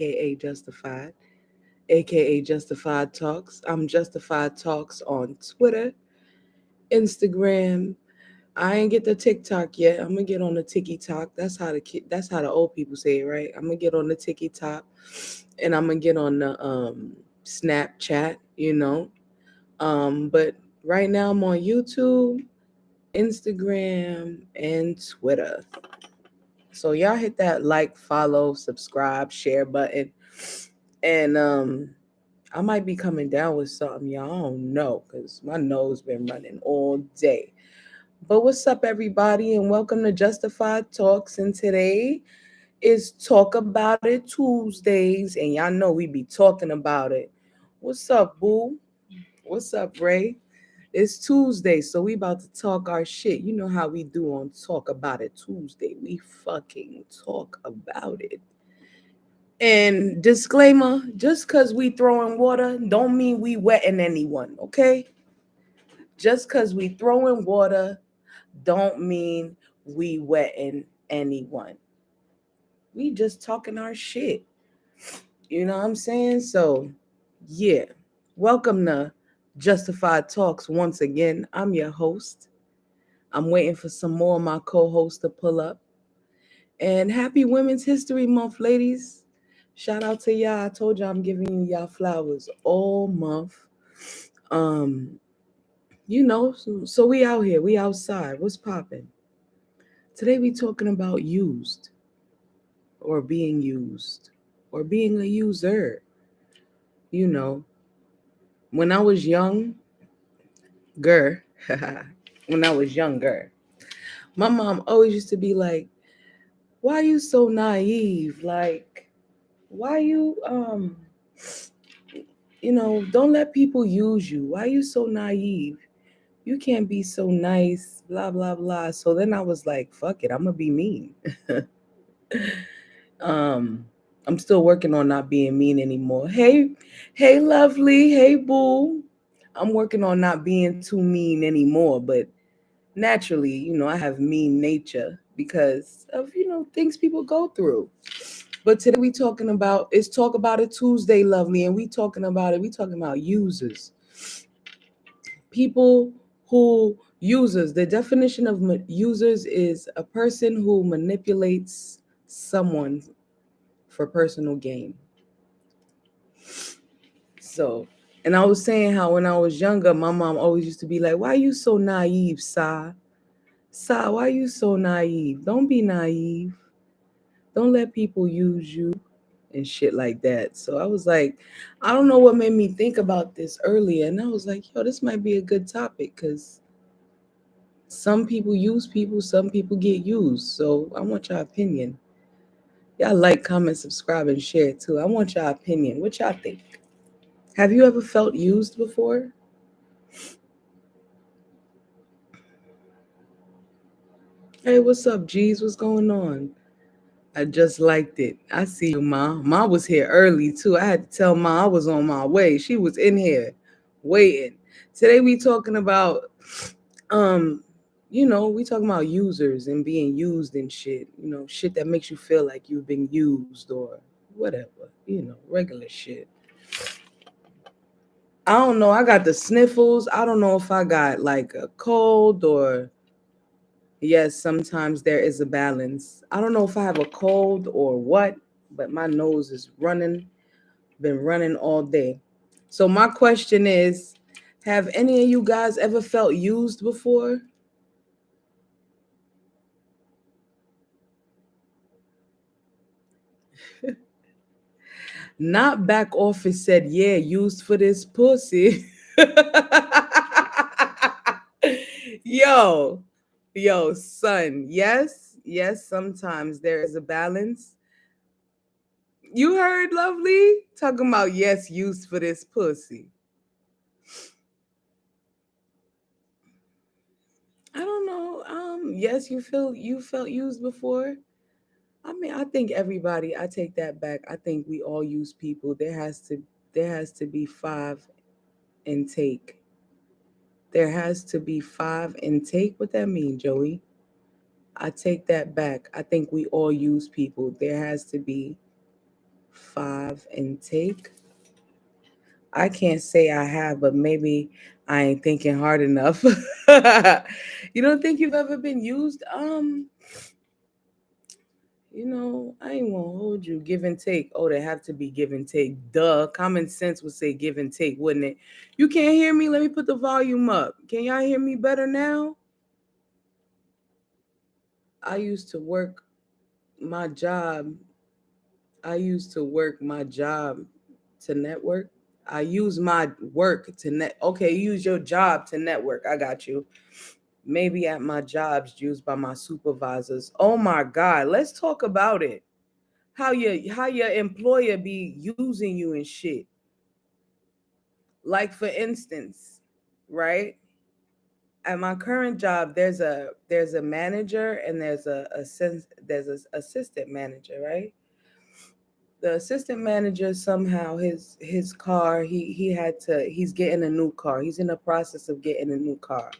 aka Justified Talks. I'm Justified Talks on Twitter, Instagram. I ain't get the TikTok yet. I'm gonna get on the TikTok. That's how the old people say it, right? I'm gonna get on the TikTok, and I'm gonna get on the Snapchat. But right now I'm on YouTube, Instagram, and Twitter. So y'all hit that like, follow, subscribe, share button. And I might be coming down with something, y'all. I don't know, because my nose been running all day. But what's up, everybody, and welcome to Justified Talks. And today is Talk About It Tuesdays, and y'all know we be talking about it. What's up, boo? What's up, Ray? It's Tuesday, so we about to talk our shit. You know how we do on Talk About It Tuesday. We fucking talk about it. And disclaimer, just because we throwing water don't mean we wetting anyone, okay? Just because we throwing water don't mean we wetting anyone. We just talking our shit. You know what I'm saying? So, yeah. Welcome to Justified Talks once again. I'm your host. I'm waiting for some more of my co-hosts to pull up. And happy Women's History Month, ladies. Shout out to y'all. I told y'all I'm giving y'all flowers all month. Um, so we out here, we outside. What's popping? Today we talking about used or being used or being a user. You know, when I was younger, when I was younger, my mom always used to be like, "Why you so naive? Like, why don't let people use you. Why you so naive? You can't be so nice, blah blah blah." So then I was like, "Fuck it, I'm gonna be mean." um, I'm still working on not being mean anymore. Hey, lovely, hey, boo. I'm working on not being too mean anymore, but naturally, I have mean nature because of things people go through. But today we talking about it's Talk About It Tuesday, lovely, and we talking about it. We talking about users, people who users. The definition of users is a person who manipulates someone for personal gain. So, and I was saying how when I was younger, my mom always used to be like, "Why you so naive, Sa? Sa, why you so naive? Don't be naive. Don't let people use you and shit like that." So I was like, I don't know what made me think about this earlier. And I was like, yo, this might be a good topic because some people use people, some people get used. So I want your opinion. Y'all like, comment, subscribe, and share too. I want your opinion. What y'all think? Have you ever felt used before? Hey, what's up, G's? What's going on? I just liked it. I see you, Ma. Ma was here early too. I had to tell Ma I was on my way. She was in here waiting. Today we talking about um, we talking about users and being used and shit. Shit that makes you feel like you've been used or whatever. Regular shit. I don't know. I got the sniffles. I don't know if I got like a cold or yes, sometimes there is a balance. I don't know if I have a cold or what, but my nose is running, been running all day. So my question is, have any of you guys ever felt used before? Not back office said, yeah, used for this pussy. yo, yo, son, yes, sometimes there is a balance. You heard, lovely? Talking about yes, used for this pussy. I don't know. Yes, you felt used before. I mean, I think everybody. I take that back. I think we all use people. There has to be five intake. There has to be five intake. What that mean, Joey? I take that back. I think we all use people. There has to be 5 intake. I can't say I have, but maybe I ain't thinking hard enough. You don't think you've ever been used? I ain't gonna hold you. Give and take. Oh, they have to be give and take. Duh. Common sense would say give and take, wouldn't it? You can't hear me? Let me put the volume up. Can y'all hear me better now? I used to work my job. I used to work my job to network. I use my work to net. Okay, use your job to network. I got you. Maybe at my jobs used by my supervisors. Oh my God, let's talk about it. How your employer be using you and shit. Like for instance, right? At my current job, there's a manager and there's a assistant manager, right? The assistant manager somehow his car he's getting a new car. He's in the process of getting a new car.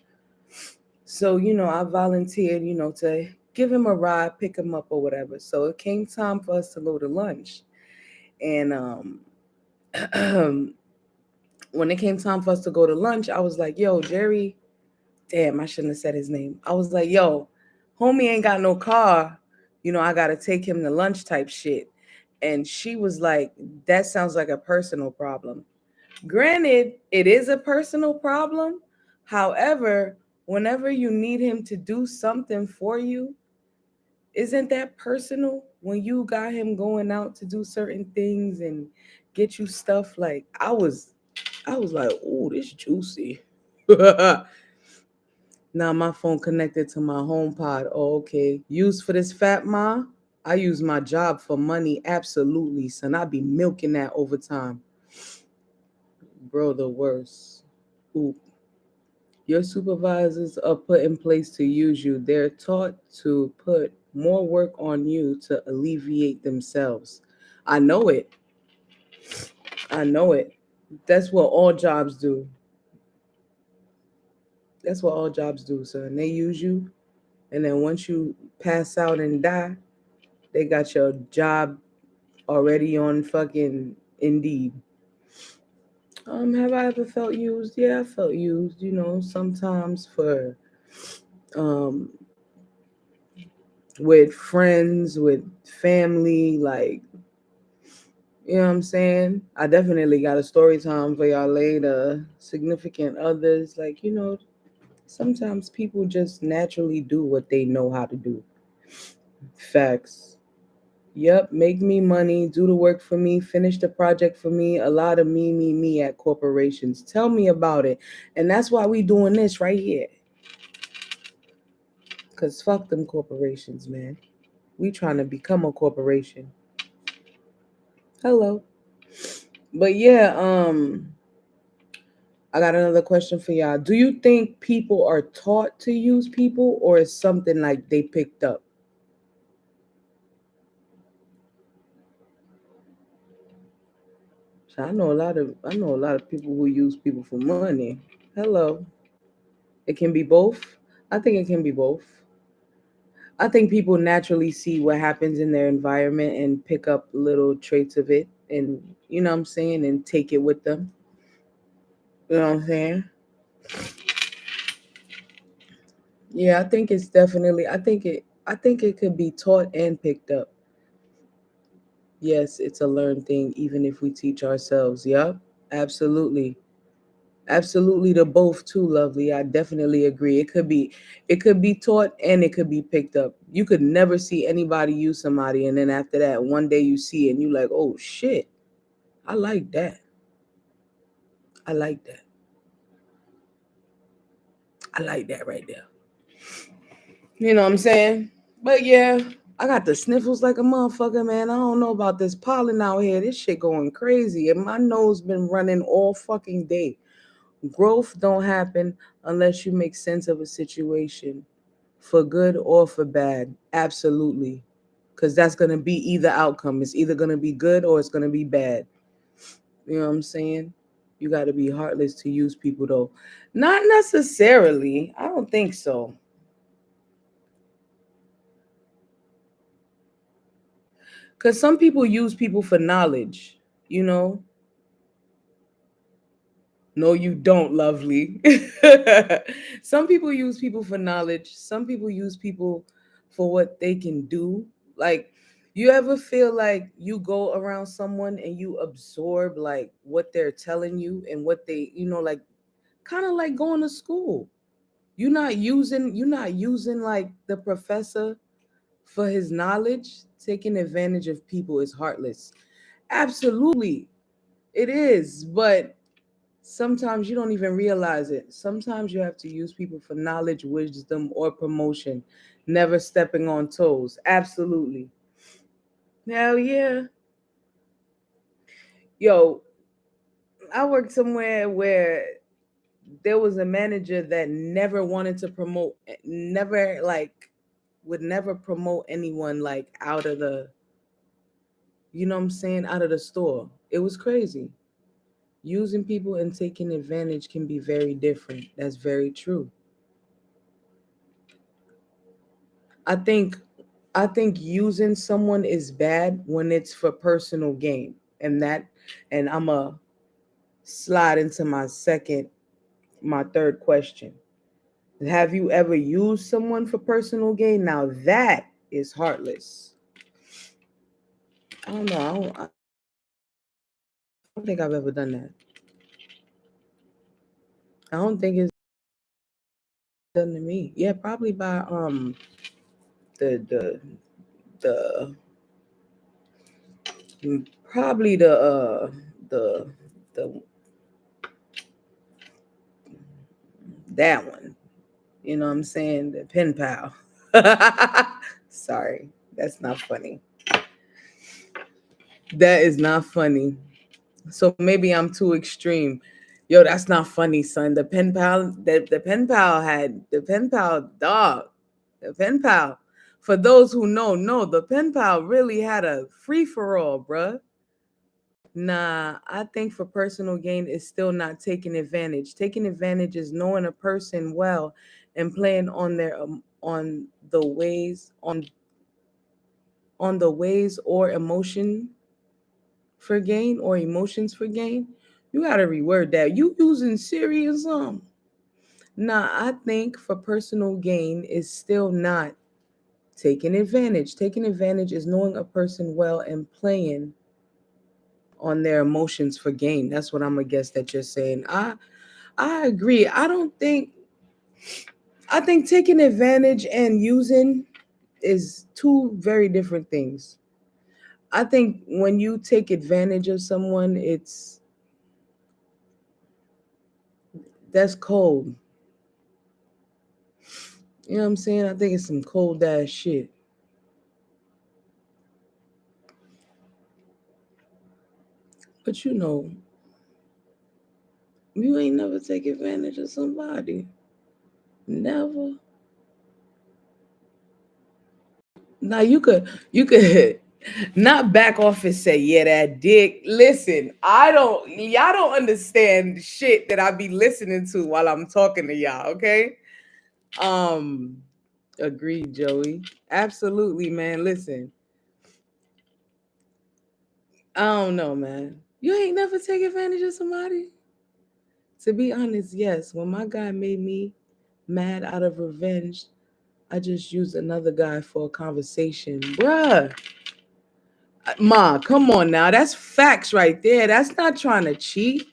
So, I volunteered, to give him a ride, pick him up or whatever. So it came time for us to go to lunch. And when it came time for us to go to lunch, I was like, yo, Jerry, damn, I shouldn't have said his name. I was like, yo, homie ain't got no car. I got to take him to lunch type shit. And she was like, that sounds like a personal problem. Granted, it is a personal problem. However, whenever you need him to do something for you, isn't that personal? When you got him going out to do certain things and get you stuff, like I was like, oh, this juicy. Now my phone connected to my home pod. Oh, okay. Used for this fat ma. I use my job for money. Absolutely, son. I be milking that overtime. Bro, the worst. Ooh. Your supervisors are put in place to use you. They're taught to put more work on you to alleviate themselves. I know it. I know it. That's what all jobs do. That's what all jobs do, son. They use you, and then once you pass out and die, they got your job already on fucking Indeed. Have I ever felt used? Yeah, I felt used, sometimes for um with friends, with family, like, you know what I'm saying? I definitely got a story time for y'all later. Significant others, like, sometimes people just naturally do what they know how to do. Facts. Yep, make me money, do the work for me, finish the project for me. A lot of me at corporations. Tell me about it. And that's why we doing this right here. Cause fuck them corporations, man. We trying to become a corporation. Hello. But yeah, I got another question for y'all. Do you think people are taught to use people, or is something like they picked up? So I know a lot of people who use people for money. Hello. It can be both. I think it can be both. I think people naturally see what happens in their environment and pick up little traits of it, and you know what I'm saying, and take it with them. You know what I'm saying? Yeah, I think it's definitely I think it could be taught and picked up. Yes, it's a learned thing even if we teach ourselves. Yep. Absolutely. Absolutely the both too, lovely. I definitely agree. It could be taught and it could be picked up. You could never see anybody use somebody and then after that one day you see it and you like, "Oh shit. I like that. I like that. I like that right there." You know what I'm saying? But yeah, I got the sniffles like a motherfucker, man. I don't know about this pollen out here. This shit going crazy. And my nose been running all fucking day. Growth don't happen unless you make sense of a situation for good or for bad. Absolutely. Because that's going to be either outcome. It's either going to be good or it's going to be bad. You know what I'm saying? You got to be heartless to use people, though. Not necessarily. I don't think so. Because some people use people for knowledge, you know. No, you don't, lovely. Some people use people for knowledge. Some people use people for what they can do. Like, you ever feel like you go around someone and you absorb like what they're telling you and what they, like kind of like going to school. You're not using like the professor for his knowledge. Taking advantage of people is heartless. Absolutely. It is, but sometimes you don't even realize it. Sometimes you have to use people for knowledge, wisdom, or promotion, never stepping on toes. Absolutely. Hell yeah. Yo, I worked somewhere where there was a manager that never wanted to promote, never like, would never promote anyone like out of the, what I'm saying, out of the store. It was crazy. Using people and taking advantage can be very different. That's very true. I think I think using someone is bad when it's for personal gain. And I'm a slide into my third question. Have you ever used someone for personal gain? Now that is heartless. I don't know. I don't think I've ever done that. I don't think it's done to me. Yeah, probably by the the the probably the the that one. You know what I'm saying? The pen pal. Sorry, that's not funny. That is not funny. So maybe I'm too extreme. Yo, that's not funny, son. The pen pal dog. The pen pal. For those who know, no, the pen pal really had a free for all, bruh. Nah, I think for personal gain is still not taking advantage. Taking advantage is knowing a person well and playing on their on the ways or emotion for gain or emotions for gain. You gotta reword that. You using serious Nah, I think for personal gain is still not taking advantage. Taking advantage is knowing a person well and playing on their emotions for gain. That's what I'm gonna guess that you're saying. I agree. I think taking advantage and using is two very different things. I think when you take advantage of someone, that's cold. You know what I'm saying? I think it's some cold ass shit. But you ain't never take advantage of somebody. Never. Now you could not back off and say, yeah, that dick. Listen, y'all don't understand shit that I be listening to while I'm talking to y'all, okay? Um, Agreed, Joey. Absolutely, man. Listen, I don't know, man. You ain't never take advantage of somebody? To be honest, yes. When my guy made me mad out of revenge, I just used another guy for a conversation. Bruh, Ma, come on now. That's facts right there. That's not trying to cheat.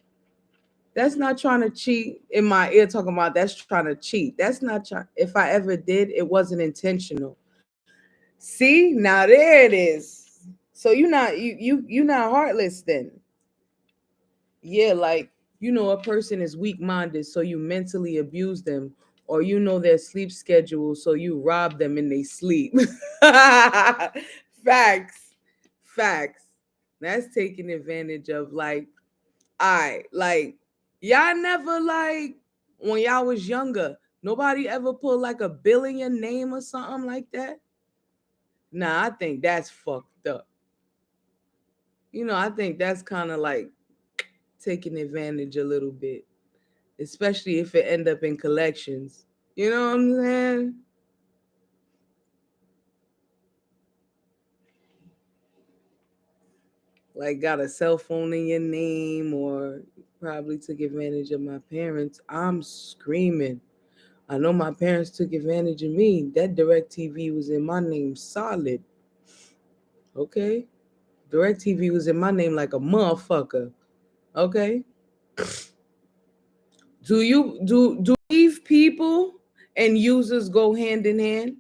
That's not trying to cheat in my ear talking about that's trying to cheat. That's not trying. If I ever did, it wasn't intentional. See, now there it is. So you not heartless then. Yeah, like a person is weak minded, so you mentally abuse them, or their sleep schedule, so you rob them in they sleep. Facts. Facts. That's taking advantage of like, like y'all never like when y'all was younger, nobody ever put like a bill in your name or something like that. Nah, I think that's fucked up. I think that's kind of like taking advantage a little bit, especially if it end up in collections. You know what I'm saying? like got a cell phone in your name or probably took advantage of my parents, I'm screaming. I know my parents took advantage of me. That DirecTV was in my name solid. Okay? DirecTV was in my name like a motherfucker. Okay? Do naive people and users go hand in hand?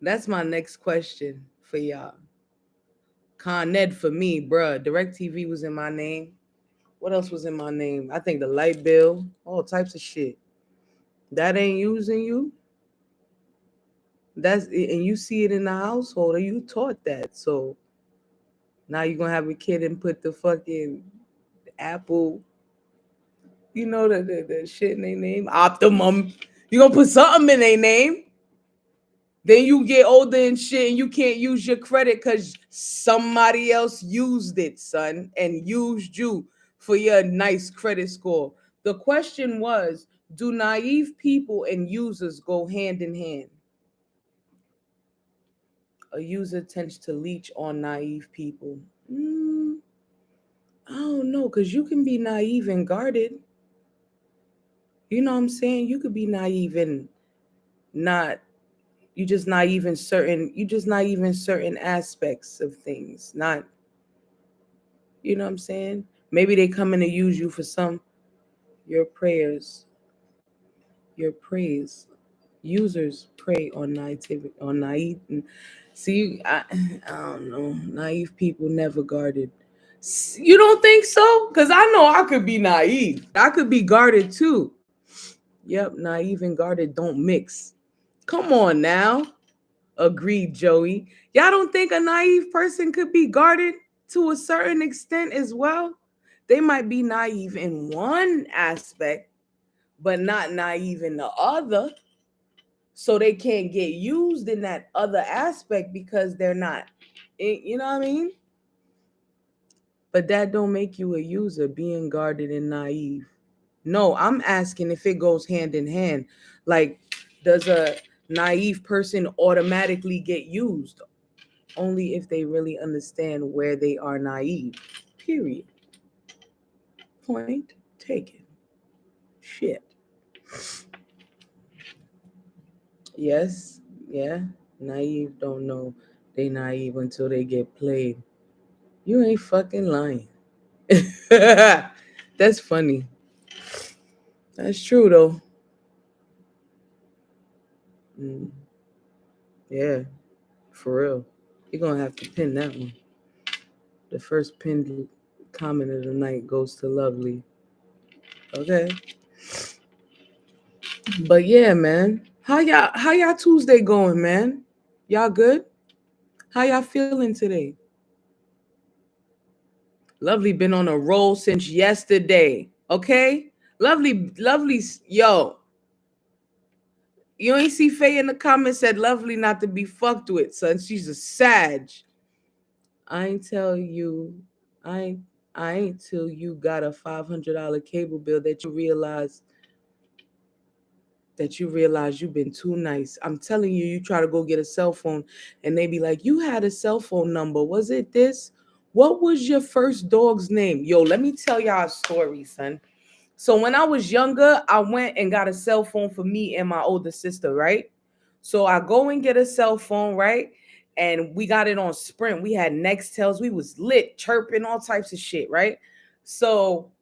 That's my next question for y'all. Con Ed for me, bruh. DirecTV was in my name. What else was in my name? I think the light bill, all types of shit. That ain't using you. And you see it in the household, or you taught that. So now you're gonna have a kid and put the fucking Apple, the shit in their name, Optimum. You gonna put something in their name. Then you get older and shit, and you can't use your credit because somebody else used it, son, and used you for your nice credit score. The question was, do naive people and users go hand in hand? A user tends to leech on naive people. I don't know, because you can be naive and guarded. You know what I'm saying? You could be naive and not, you just naive in certain aspects of things. Not, you know what I'm saying? Maybe they come in to use you for your prayers, your praise. Users prey on naivety, on naive. See, I don't know. Naive people never guarded. You don't think so? Because I know I could be naive. I could be guarded too. Yep, naive and guarded don't mix. Come on now. Agreed, Joey. Y'all don't think a naive person could be guarded to a certain extent as well? They might be naive in one aspect, but not naive in the other. So they can't get used in that other aspect because they're not, you know what I mean? But that don't make you a user being guarded and naive. No, I'm asking if it goes hand in hand. Like, does a naive person automatically get used? Only if they really understand where they are naive. Period. Point taken. Shit. Yes, yeah. Naive don't know they naive until they get played. You ain't fucking lying. That's funny. That's true though. Mm, yeah, for real. You're gonna have to pin that one. The first pinned comment of the night goes to Lovely. Okay. But yeah, man. How y'all Tuesday going, man? Y'all good? How y'all feeling today? Lovely been on a roll since yesterday. Okay? Lovely, yo. You ain't see Faye in the comments said Lovely not to be fucked with, son. She's a Sag. I ain't tell you, I ain't I ain't till you got a $500 cable bill that you realize you've been too nice. I'm telling you, you try to go get a cell phone and they be like, you had a cell phone number. Was it this? What was your first dog's name? Yo, let me tell y'all a story, son. So when I was younger, I went and got a cell phone for me and my older sister, right? So I go and get a cell phone, right? And we got it on Sprint. We had Nextels. We was lit, chirping, all types of shit, right? So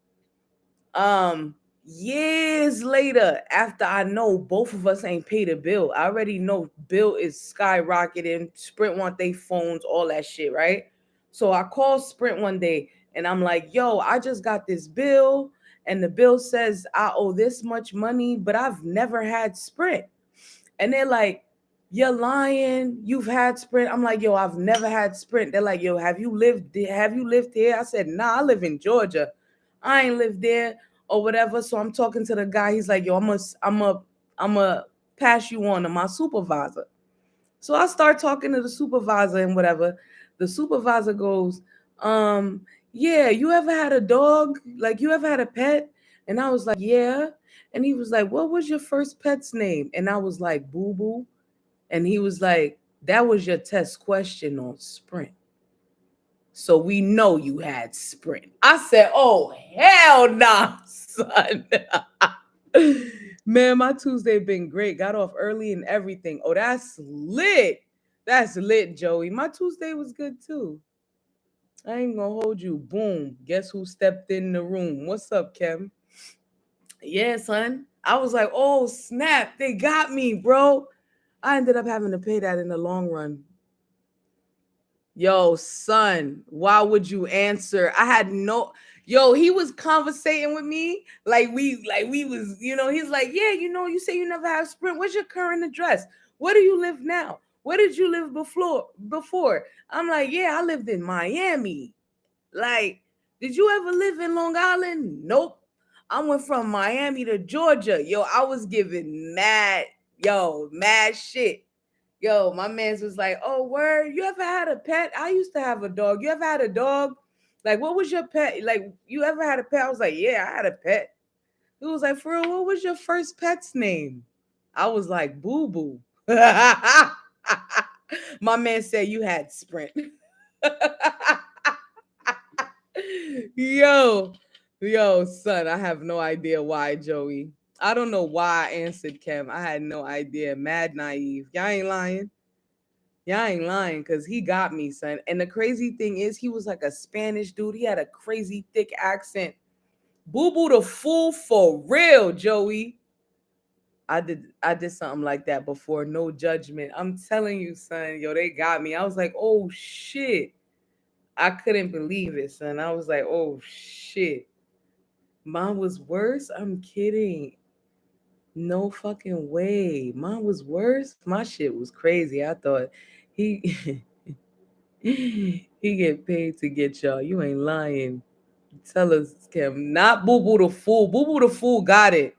um years later, after I know both of us ain't paid a bill, I already know bill is skyrocketing. Sprint want they phones, all that shit, right? So I called Sprint one day and I'm like, yo, I just got this bill and the bill says I owe this much money, but I've never had Sprint. And they're like, you're lying. You've had Sprint. I'm like, yo, I've never had Sprint. They're like, yo, have you lived here? I said, nah, I live in Georgia. I ain't lived there or whatever. So I'm talking to the guy. He's like, yo, I'm a pass you on to my supervisor. So I start talking to the supervisor and whatever. The supervisor goes, yeah, you ever had a dog? Like, you ever had a pet? And I was like, yeah. And he was like, what was your first pet's name? And I was like, Boo Boo. And he was like, That was your test question on Sprint. So we know you had Sprint. I said, oh, hell nah, son. Man, my Tuesday been great. Got off early and everything. Oh, that's lit. That's lit, Joey. My Tuesday was good too. I ain't gonna hold you. Boom. Guess who stepped in the room? What's up, Kim? Yeah, son. I was like, oh, snap. They got me, bro. I ended up having to pay that in the long run. Yo, son, why would you answer? I had no. Yo, he was conversating with me like we was, he's like, yeah, you say you never have Sprint. What's your current address? Where do you live now? Where did you live before? I'm like, yeah, I lived in Miami. Like, did you ever live in Long Island? Nope. I went from Miami to Georgia. Yo, I was giving mad shit. Yo, my man's was like, oh, word, you ever had a pet? I used to have a dog. You ever had a dog? Like, what was your pet? Like, you ever had a pet? I was like, yeah, I had a pet. He was like, for real, what was your first pet's name? I was like, Boo Boo. My man said you had Sprint. Yo, son, I have no idea why, Joey. I don't know why I answered Kev. I had no idea. Mad naive. Y'all ain't lying. Y'all ain't lying because he got me, son. And the crazy thing is, he was like a Spanish dude. He had a crazy thick accent. Boo Boo the Fool for real, Joey. I did something like that before. No judgment. I'm telling you, son. Yo, they got me. I was like, oh shit. I couldn't believe it, son. I was like, oh shit. Mine was worse? I'm kidding. No fucking way. Mine was worse. My shit was crazy. I thought he he get paid to get y'all. You ain't lying. Tell us, Kim. Not Boo Boo the Fool. Boo Boo the Fool got it.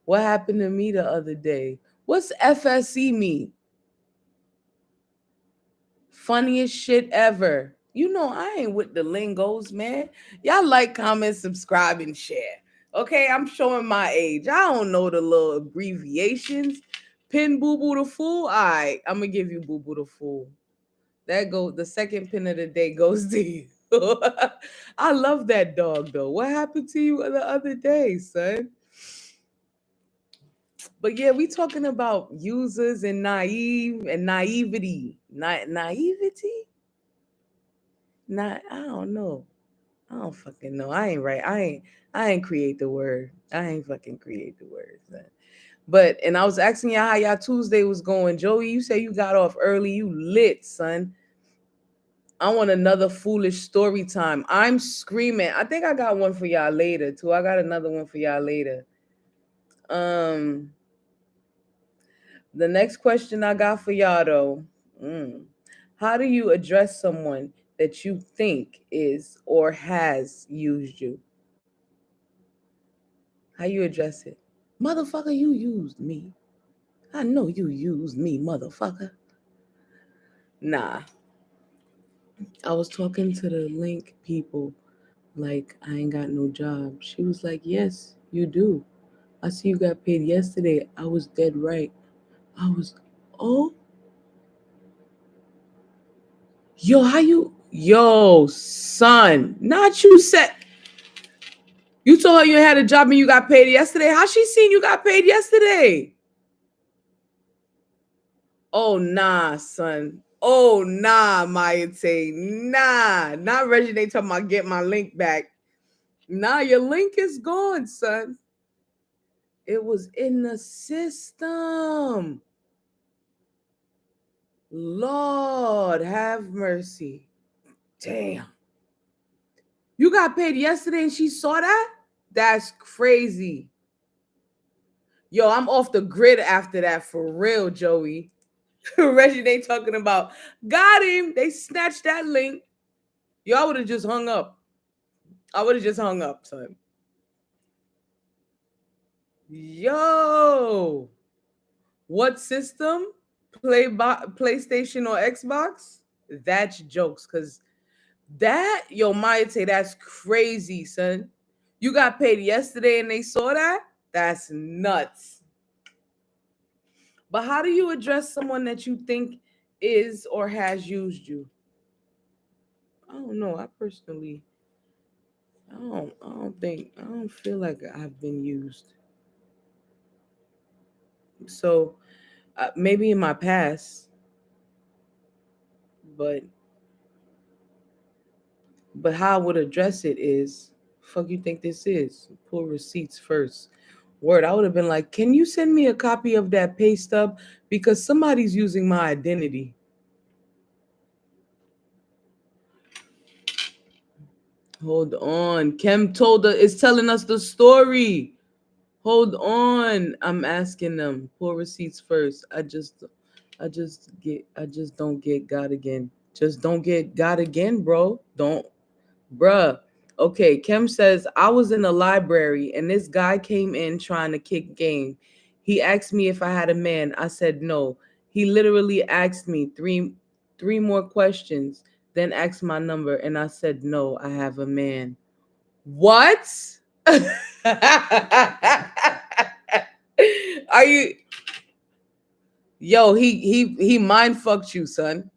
What happened to me the other day? What's FSE mean? Funniest shit ever. You know I ain't with the lingos, man. Y'all like, comment, subscribe, and share. Okay, I'm showing my age. I don't know the little abbreviations. Pin Boo Boo the Fool. All right, I'm gonna give you Boo Boo the Fool. The second pin of the day goes to you. I love that dog though. What happened to you the other day, son? But yeah, we talking about users and naivety. Naivety? I don't know. I don't fucking know. I ain't right. I ain't create the word. I ain't fucking create the word. Son. But and I was asking y'all how y'all Tuesday was going. Joey, you say you got off early. You lit, son. I want another foolish story time. I'm screaming. I think I got one for y'all later too. I got another one for y'all later. The next question I got for y'all though. How do you address someone that you think is or has used you? How you address it? Motherfucker, you used me. I know you used me, motherfucker. Nah. I was talking to the link people like I ain't got no job. She was like, yes, you do. I see you got paid yesterday. I was dead right. I was, oh, yo, yo, son, not you said, you told her you had a job and you got paid yesterday. How she seen you got paid yesterday? Oh, nah, son. Oh, nah, Maya Tay. Nah, not Reggie. They talking about get my link back. Nah, your link is gone, son. It was in the system. Lord have mercy. Damn. You got paid yesterday and she saw that? That's crazy. Yo, I'm off the grid after that for real, Joey. Reggie, they talking about, got him. They snatched that link. Yo, I would have just hung up. Son. Yo. What system? PlayStation or Xbox? That's jokes. Because yo, Maya say that's crazy, son. You got paid yesterday and they saw that? That's nuts. But how do you address someone that you think is or has used you? I don't know. I don't feel like I've been used. So maybe in my past, but how I would address it is, fuck you think this is? Pull receipts first. Word, I would have been like, can you send me a copy of that pay stub? Because somebody's using my identity. Hold on. Kem told us, is telling us the story. Hold on. I'm asking them. Pull receipts first. I just don't get God again. Just don't get God again, bro. Don't. Bruh. Okay, Kim says, I was in the library and this guy came in trying to kick game. He asked me if I had a man. I said no. He literally asked me three more questions, then asked my number, and I said no, I have a man. What? Are you Yo, he mind fucked you, son.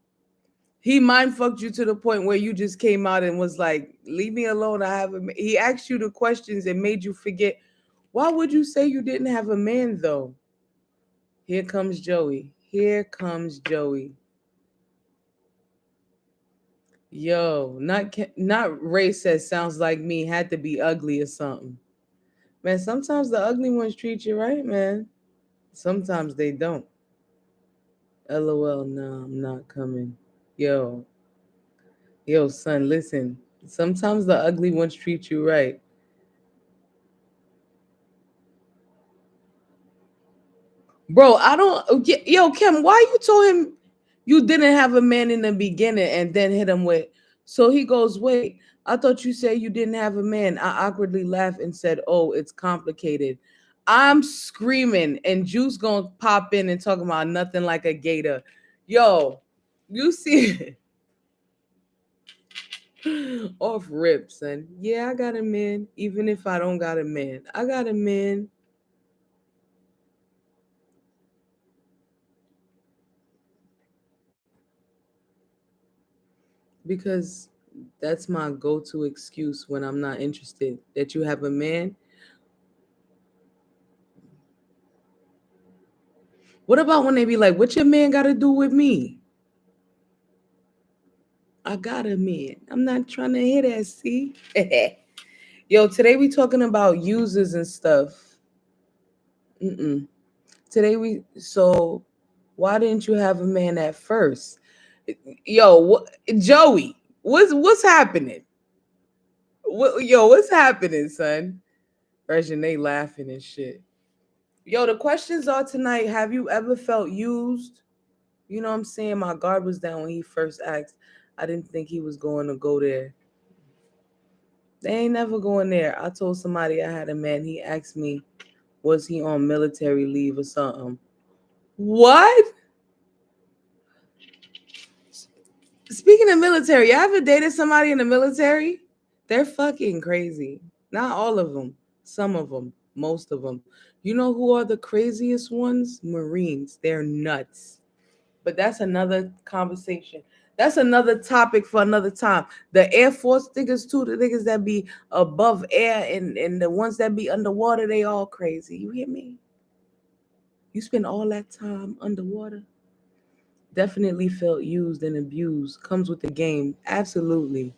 He mind fucked you to the point where you just came out and was like, leave me alone. I have a man. He asked you the questions and made you forget. Why would you say you didn't have a man though? Here comes Joey. Here comes Joey. Yo, not Ray says sounds like me, had to be ugly or something. Man, sometimes the ugly ones treat you right, man. Sometimes they don't. LOL, no, I'm not coming. Yo, son, listen. Sometimes the ugly ones treat you right. Bro, I don't. Yo, Kim, why you told him you didn't have a man in the beginning and then hit him with? So he goes, wait, I thought you said you didn't have a man. I awkwardly laughed and said, oh, it's complicated. I'm screaming, and Juice gonna pop in and talk about nothing like a gator. Yo, you see off rip, son. Yeah, I got a man. Even if I don't got a man, I got a man. Because that's my go-to excuse when I'm not interested. That you have a man. What about when they be like, "What your man got to do with me?" I got a man. I'm not trying to hear that. See, yo, today we talking about users and stuff. Mm-mm. Today we so why didn't you have a man at first? Yo, Joey, what's happening? What's happening, son? Regine laughing and shit. Yo, the questions are tonight. Have you ever felt used? You know what I'm saying? My guard was down when he first asked. I didn't think he was going to go there. They ain't never going there. I told somebody I had a man. He asked me, was he on military leave or something? What? Speaking of military, you ever dated somebody in the military? They're fucking crazy. Not all of them. Some of them. Most of them. You know who are the craziest ones? Marines. They're nuts. But that's another conversation. That's another topic for another time. The Air Force niggas too, the niggas that be above air and the ones that be underwater, they all crazy. You hear me? You spend all that time underwater. Definitely felt used and abused. Comes with the game. Absolutely.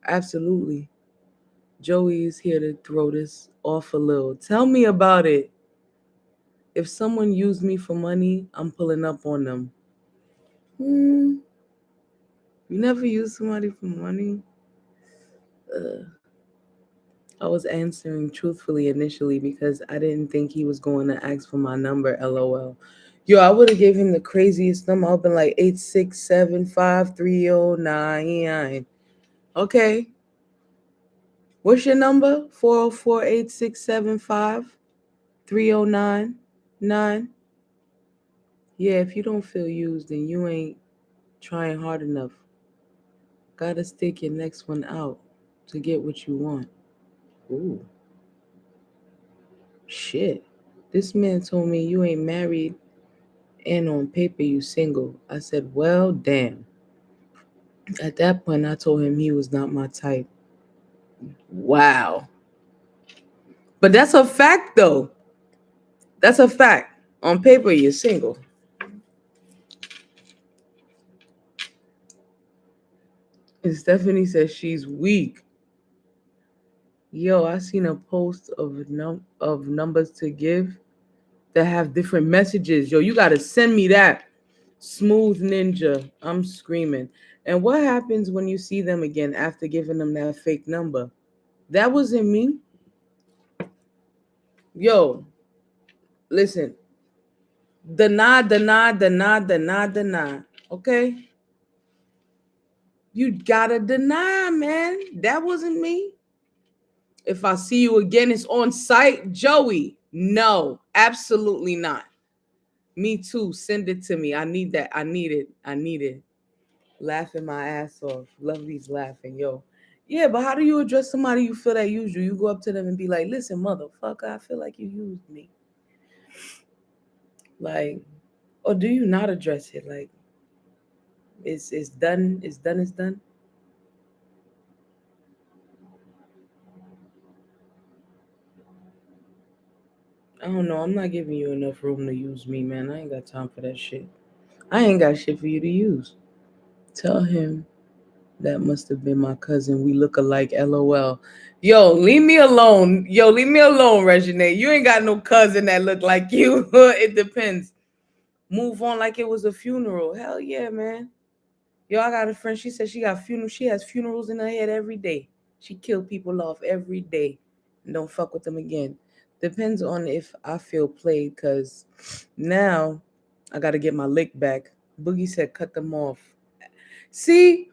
Absolutely. Joey is here to throw this off a little. Tell me about it. If someone used me for money, I'm pulling up on them. Hmm. You never used somebody for money? I was answering truthfully initially because I didn't think he was going to ask for my number. LOL. Yo, I would have gave him the craziest number. I've been like 8675309. Okay. What's your number? 404-867-5309. Yeah, if you don't feel used, then you ain't trying hard enough. Gotta stick your next one out to get what you want. Ooh, shit. This man told me you ain't married and on paper you single. I said, well, damn. At that point, I told him he was not my type. Wow. But that's a fact, though. That's a fact. On paper, you're single. And Stephanie says she's weak. Yo, I seen a post of numbers to give that have different messages. Yo, you gotta send me that. Smooth Ninja. I'm screaming. And what happens when you see them again after giving them that fake number? That wasn't me. Yo, listen. Deny. Okay? You gotta deny, man. That wasn't me. If I see you again, it's on site. Joey, no, absolutely not. Me too. Send it to me. I need that. I need it. I need it. Laughing my ass off. Lovely's laughing. Yo. Yeah, but how do you address somebody you feel that used you? You go up to them and be like, listen, motherfucker, I feel like you used me. Like, or do you not address it? Like, it's done, it's done, it's done. I don't know. I'm not giving you enough room to use me, man. I ain't got time for that shit. I ain't got shit for you to use. Tell him that must have been my cousin. We look alike, lol. Yo, leave me alone. Yo, leave me alone, Regine. You ain't got no cousin that look like you. It depends. Move on like it was a funeral. Hell yeah, man. Yo, I got a friend. She said she got funeral. She has funerals in her head every day. She kill people off every day. And don't fuck with them again. Depends on if I feel played, cause now I gotta get my lick back. Boogie said cut them off. See,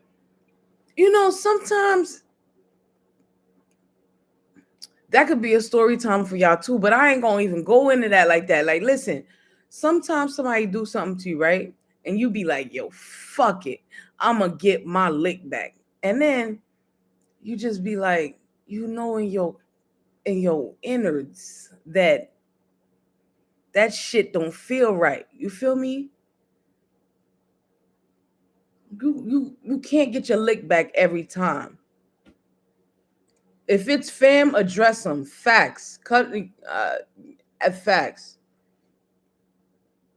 sometimes that could be a story time for y'all too, but I ain't gonna even go into that like that. Like, listen, sometimes somebody do something to you, right? And you be like, yo, fuck it. I'ma get my lick back. And then you just be like, in your innards that shit don't feel right. You feel me? You can't get your lick back every time. If it's fam, address them. Facts. Cut at facts.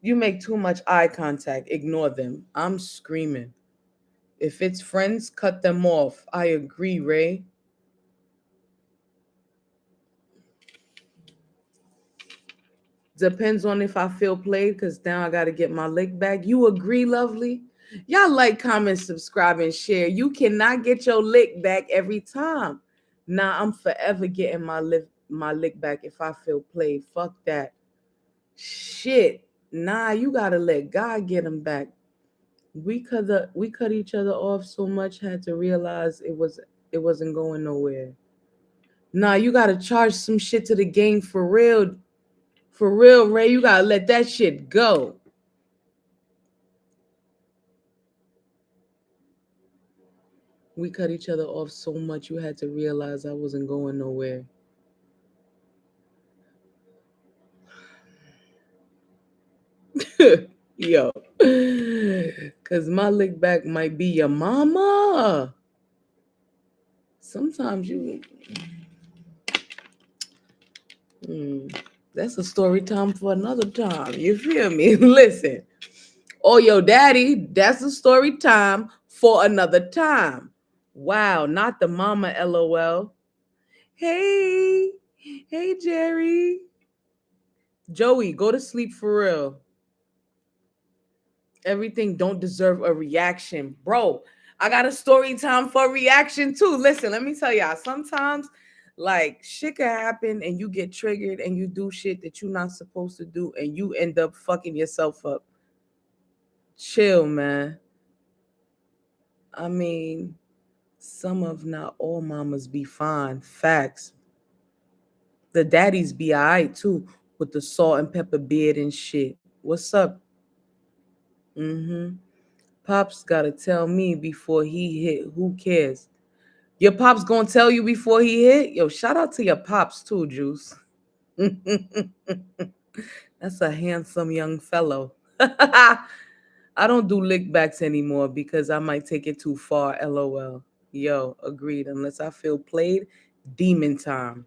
You make too much eye contact. Ignore them. I'm screaming. If it's friends, cut them off. I agree, Ray. Depends on if I feel played, because now I got to get my lick back. You agree, lovely? Y'all like, comment, subscribe, and share. You cannot get your lick back every time. Nah, I'm forever getting my lick back if I feel played. Fuck that. Shit. Nah, you gotta let God get him back. We cut each other off so much, had to realize it wasn't going nowhere. Nah, you gotta charge some shit to the game for real. For real, Ray. You gotta let that shit go. We cut each other off so much, you had to realize I wasn't going nowhere. Yo. Cause my lick back might be your mama. Sometimes you that's a story time for another time. You feel me? Listen. Oh, yo, daddy, that's a story time for another time. Wow, not the mama, lol. Hey, hey, Jerry. Joey, go to sleep for real. Everything don't deserve a reaction. Bro, I got a story time for reaction too. Listen, let me tell y'all. Sometimes, like, shit can happen and you get triggered and you do shit that you're not supposed to do and you end up fucking yourself up. Chill, man. I mean, some of not all mamas be fine. Facts. The daddies be alright too with the salt and pepper beard and shit. What's up? Mm-hmm. Pops gotta tell me before he hit. Who cares? Your pops gonna tell you before he hit? Yo, shout out to your pops too, Juice. That's a handsome young fellow. I don't do lick backs anymore because I might take it too far. LOL. Yo, agreed. Unless I feel played, demon time.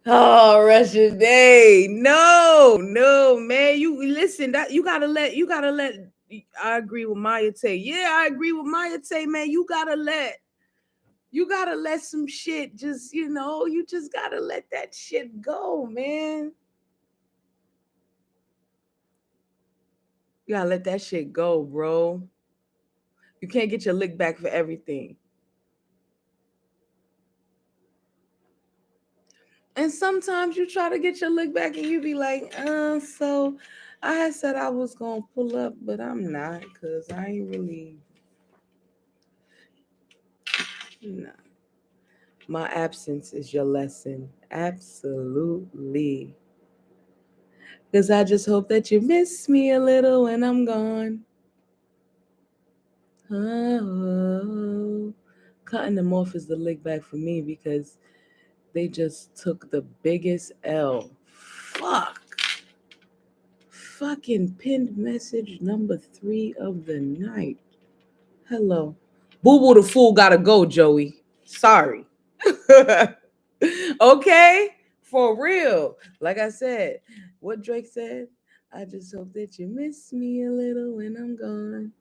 Oh, Russian Day. No, no, man. You listen, that you gotta let I agree with Maya Tay. Yeah, I agree with Maya Tay, man. You gotta let some shit just, you just gotta let that shit go, man. You gotta let that shit go, bro. You can't get your lick back for everything. And sometimes you try to get your lick back and you be like, so I had said I was gonna pull up, but I'm not, cause I ain't really nah. My absence is your lesson. Absolutely. Cause I just hope that you miss me a little when I'm gone. Oh, cutting them off is the lick back for me because they just took the biggest L. Fuck. Fucking pinned message number 3 of the night. Hello. Boo Boo the Fool gotta go, Joey. Sorry. Okay? For real. Like I said, what Drake said, I just hope that you miss me a little when I'm gone.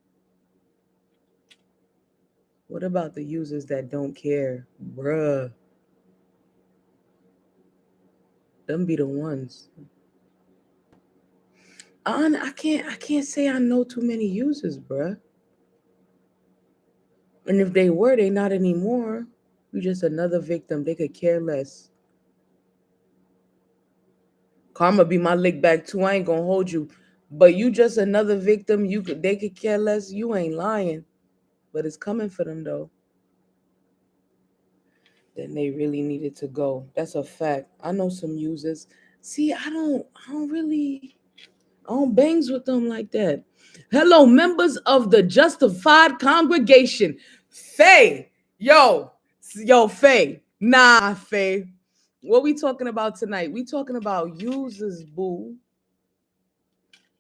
What about the users that don't care? Bruh. Them be the ones. I can't say I know too many users, bruh. And if they were, they not anymore. You just another victim. They could care less. Karma be my lick back too. I ain't gonna hold you. But you just another victim. They could care less. You ain't lying. But it's coming for them though. Then they really needed to go. That's a fact. I know some users. See, I don't bangs with them like that. Hello, members of the Justified Congregation. Faye, yo, Faye. Nah, Faye. What we talking about tonight? We talking about users, boo,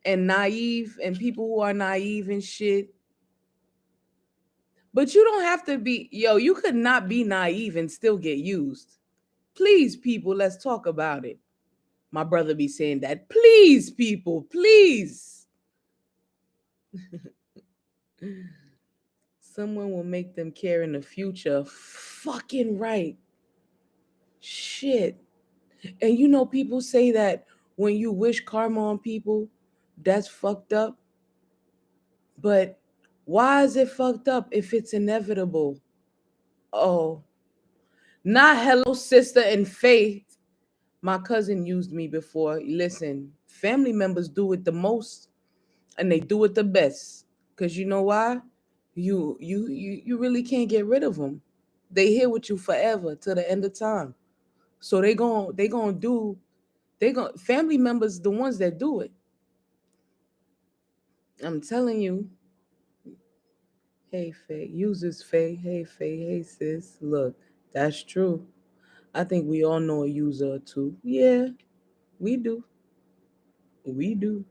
and naive and people who are naive and shit. But you don't have to be, you could not be naive and still get used. Please, people, let's talk about it. My brother be saying that. Please, people, please. Someone will make them care in the future. Fucking right. Shit. And people say that when you wish karma on people, that's fucked up. But why is it fucked up if it's inevitable? Oh, not hello, sister and faith. My cousin used me before. Listen, family members do it the most and they do it the best. Cause you know why? You really can't get rid of them. They here with you forever to the end of time. So they going family members the ones that do it. I'm telling you. Hey Faye, users Faye. Hey Faye, hey sis. Look, that's true. I think we all know a user or two. Yeah, we do. We do.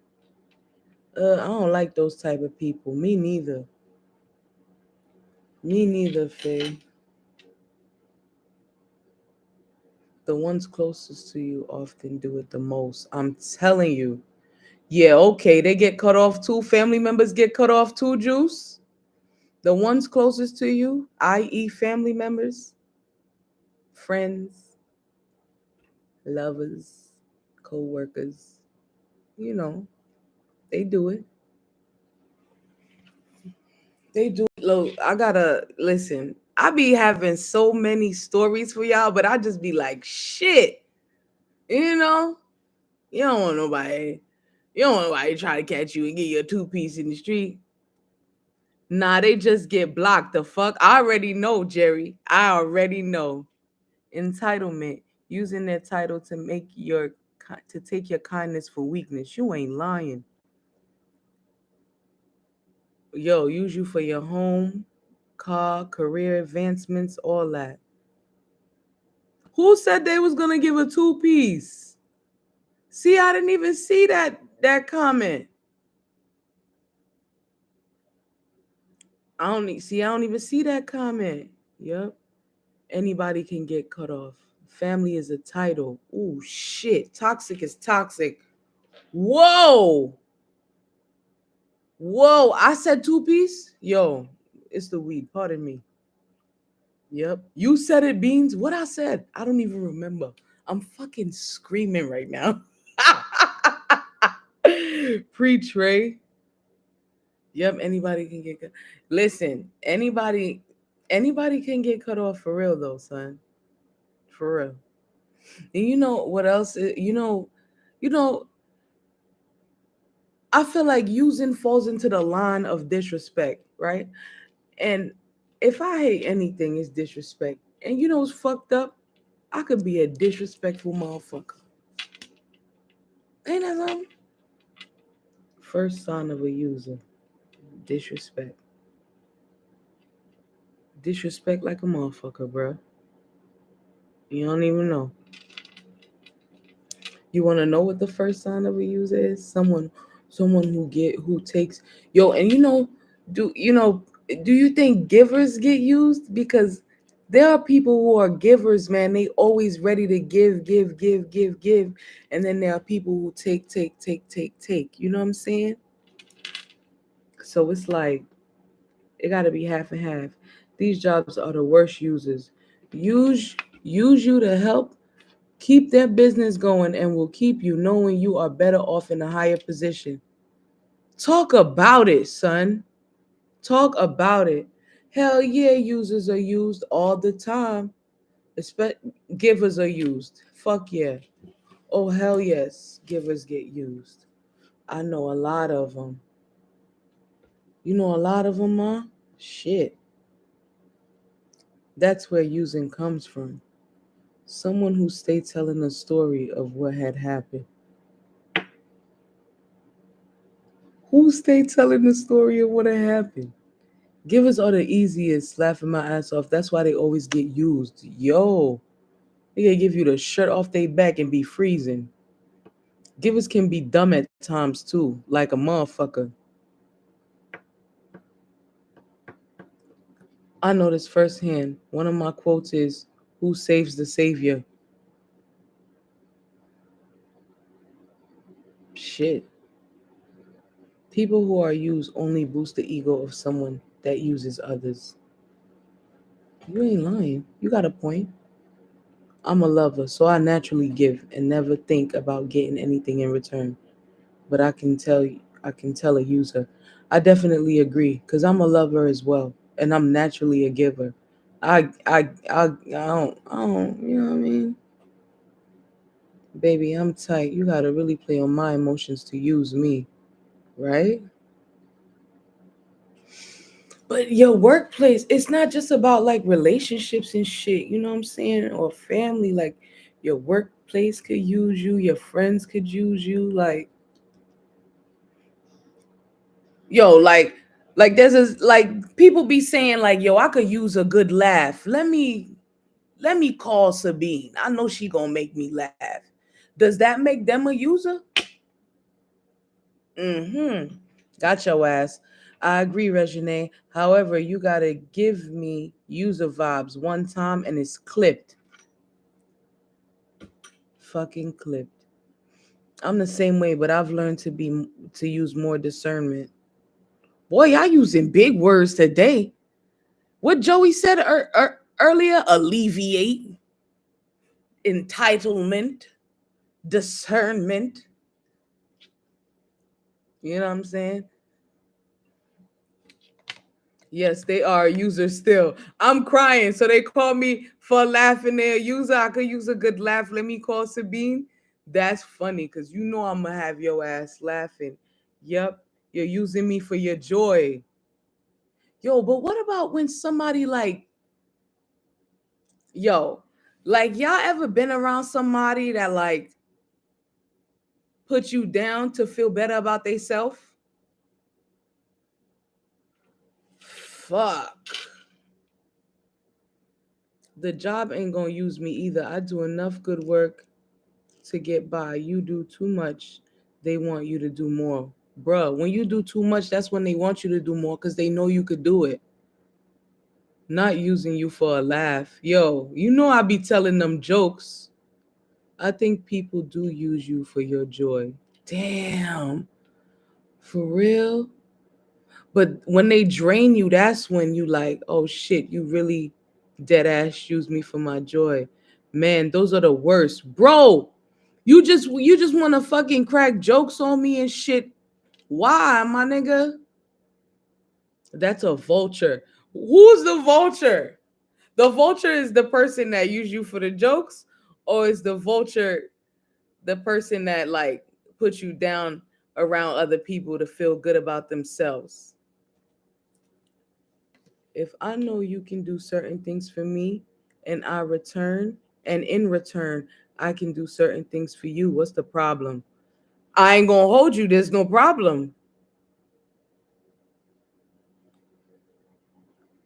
I don't like those type of people. Me neither. Me neither, Faye. The ones closest to you often do it the most. I'm telling you. Yeah, okay. They get cut off too. Family members get cut off too, Juice. The ones closest to you, i.e., family members, friends, lovers, co workers, you know, they do it. They do it. Look, I gotta listen. I be having so many stories for y'all, but I just be like, shit, you know, you don't want nobody. You don't want nobody to try to catch you and get you a 2-piece in the street. Nah, they just get blocked. The fuck? I already know, Jerry. I already know. Entitlement. Using their title to to take your kindness for weakness. You ain't lying. Yo, use you for your home, car, career advancements, all that. Who said they was gonna give a 2-piece? See, I didn't even see that comment. I don't even see that comment. Yep. Anybody can get cut off. Family is a title. Ooh, shit. Toxic is toxic. Whoa. Whoa. I said two-piece? Yo, it's the weed. Pardon me. Yep. You said it, Beans. What I said? I don't even remember. I'm fucking screaming right now. Pre-Trey. Yep, anybody can get cut. Listen, anybody can get cut off for real though, son. For real. And you know what else? You know, I feel like using falls into the line of disrespect, right? And if I hate anything, it's disrespect. And you know what's fucked up? I could be a disrespectful motherfucker. Ain't that something? First sign of a user. Disrespect. Disrespect like a motherfucker, bro. You don't even know. You want to know what the first sign of a user is? Someone who takes yo. And do you think givers get used? Because there are people who are givers, man. They always ready to give, and then there are people who take. You know what I'm saying? So it's like it got to be half and half. These jobs are the worst users. Use you to help keep their business going and will keep you knowing you are better off in a higher position. Talk about it, son. Talk about it. Hell yeah, users are used all the time. Givers are used. Fuck yeah. Oh hell yes, givers get used. I know a lot of them. You know a lot of them, huh? Shit. That's where using comes from. Someone who stayed telling a story of what had happened. Who stayed telling the story of what had happened? Givers are the easiest, laughing my ass off. That's why they always get used. Yo, they can give you the shirt off their back and be freezing. Givers can be dumb at times too, like a motherfucker. I know this firsthand. One of my quotes is, "Who saves the savior?" Shit. People who are used only boost the ego of someone that uses others. You ain't lying. You got a point. I'm a lover, so I naturally give and never think about getting anything in return. But I can tell a user. I definitely agree because I'm a lover as well, and I'm naturally a giver. I don't, you know what I mean? Baby, I'm tight. You gotta really play on my emotions to use me, right? But your workplace, it's not just about like relationships and shit, you know what I'm saying? Or family, like your workplace could use you, your friends could use you, yo, like there's a like people be saying like, yo, I could use a good laugh. Let me call Sabine. I know she gonna make me laugh. Does that make them a user? Mm-hmm. Got your ass. I agree, Regine. However, you gotta give me user vibes one time and it's clipped. Fucking clipped. I'm the same way, but I've learned to use more discernment. Boy, y'all using big words today. What Joey said earlier, alleviate, entitlement, discernment. You know what I'm saying? Yes, they are users still. I'm crying. So they call me for laughing their user. I could use a good laugh. Let me call Sabine. That's funny because you know I'm going to have your ass laughing. Yep. You're using me for your joy. Yo, but what about when somebody yo, like y'all ever been around somebody that like put you down to feel better about themselves? Fuck. The job ain't gonna use me either. I do enough good work to get by. You do too much. They want you to do more. Bruh, when you do too much, that's when they want you to do more because they know you could do it. Not using you for a laugh. Yo, you know I be telling them jokes. I think people do use you for your joy. Damn. For real? But when they drain you, that's when you like, oh shit, you really dead ass use me for my joy. Man, those are the worst. Bro, you just want to fucking crack jokes on me and shit. Why, my nigga? That's a vulture. Who's the vulture? The vulture is the person that use you for the jokes, or is the vulture the person that like puts you down around other people to feel good about themselves? If I know you can do certain things for me and in return, I can do certain things for you, what's the problem? I ain't gonna hold you, there's no problem.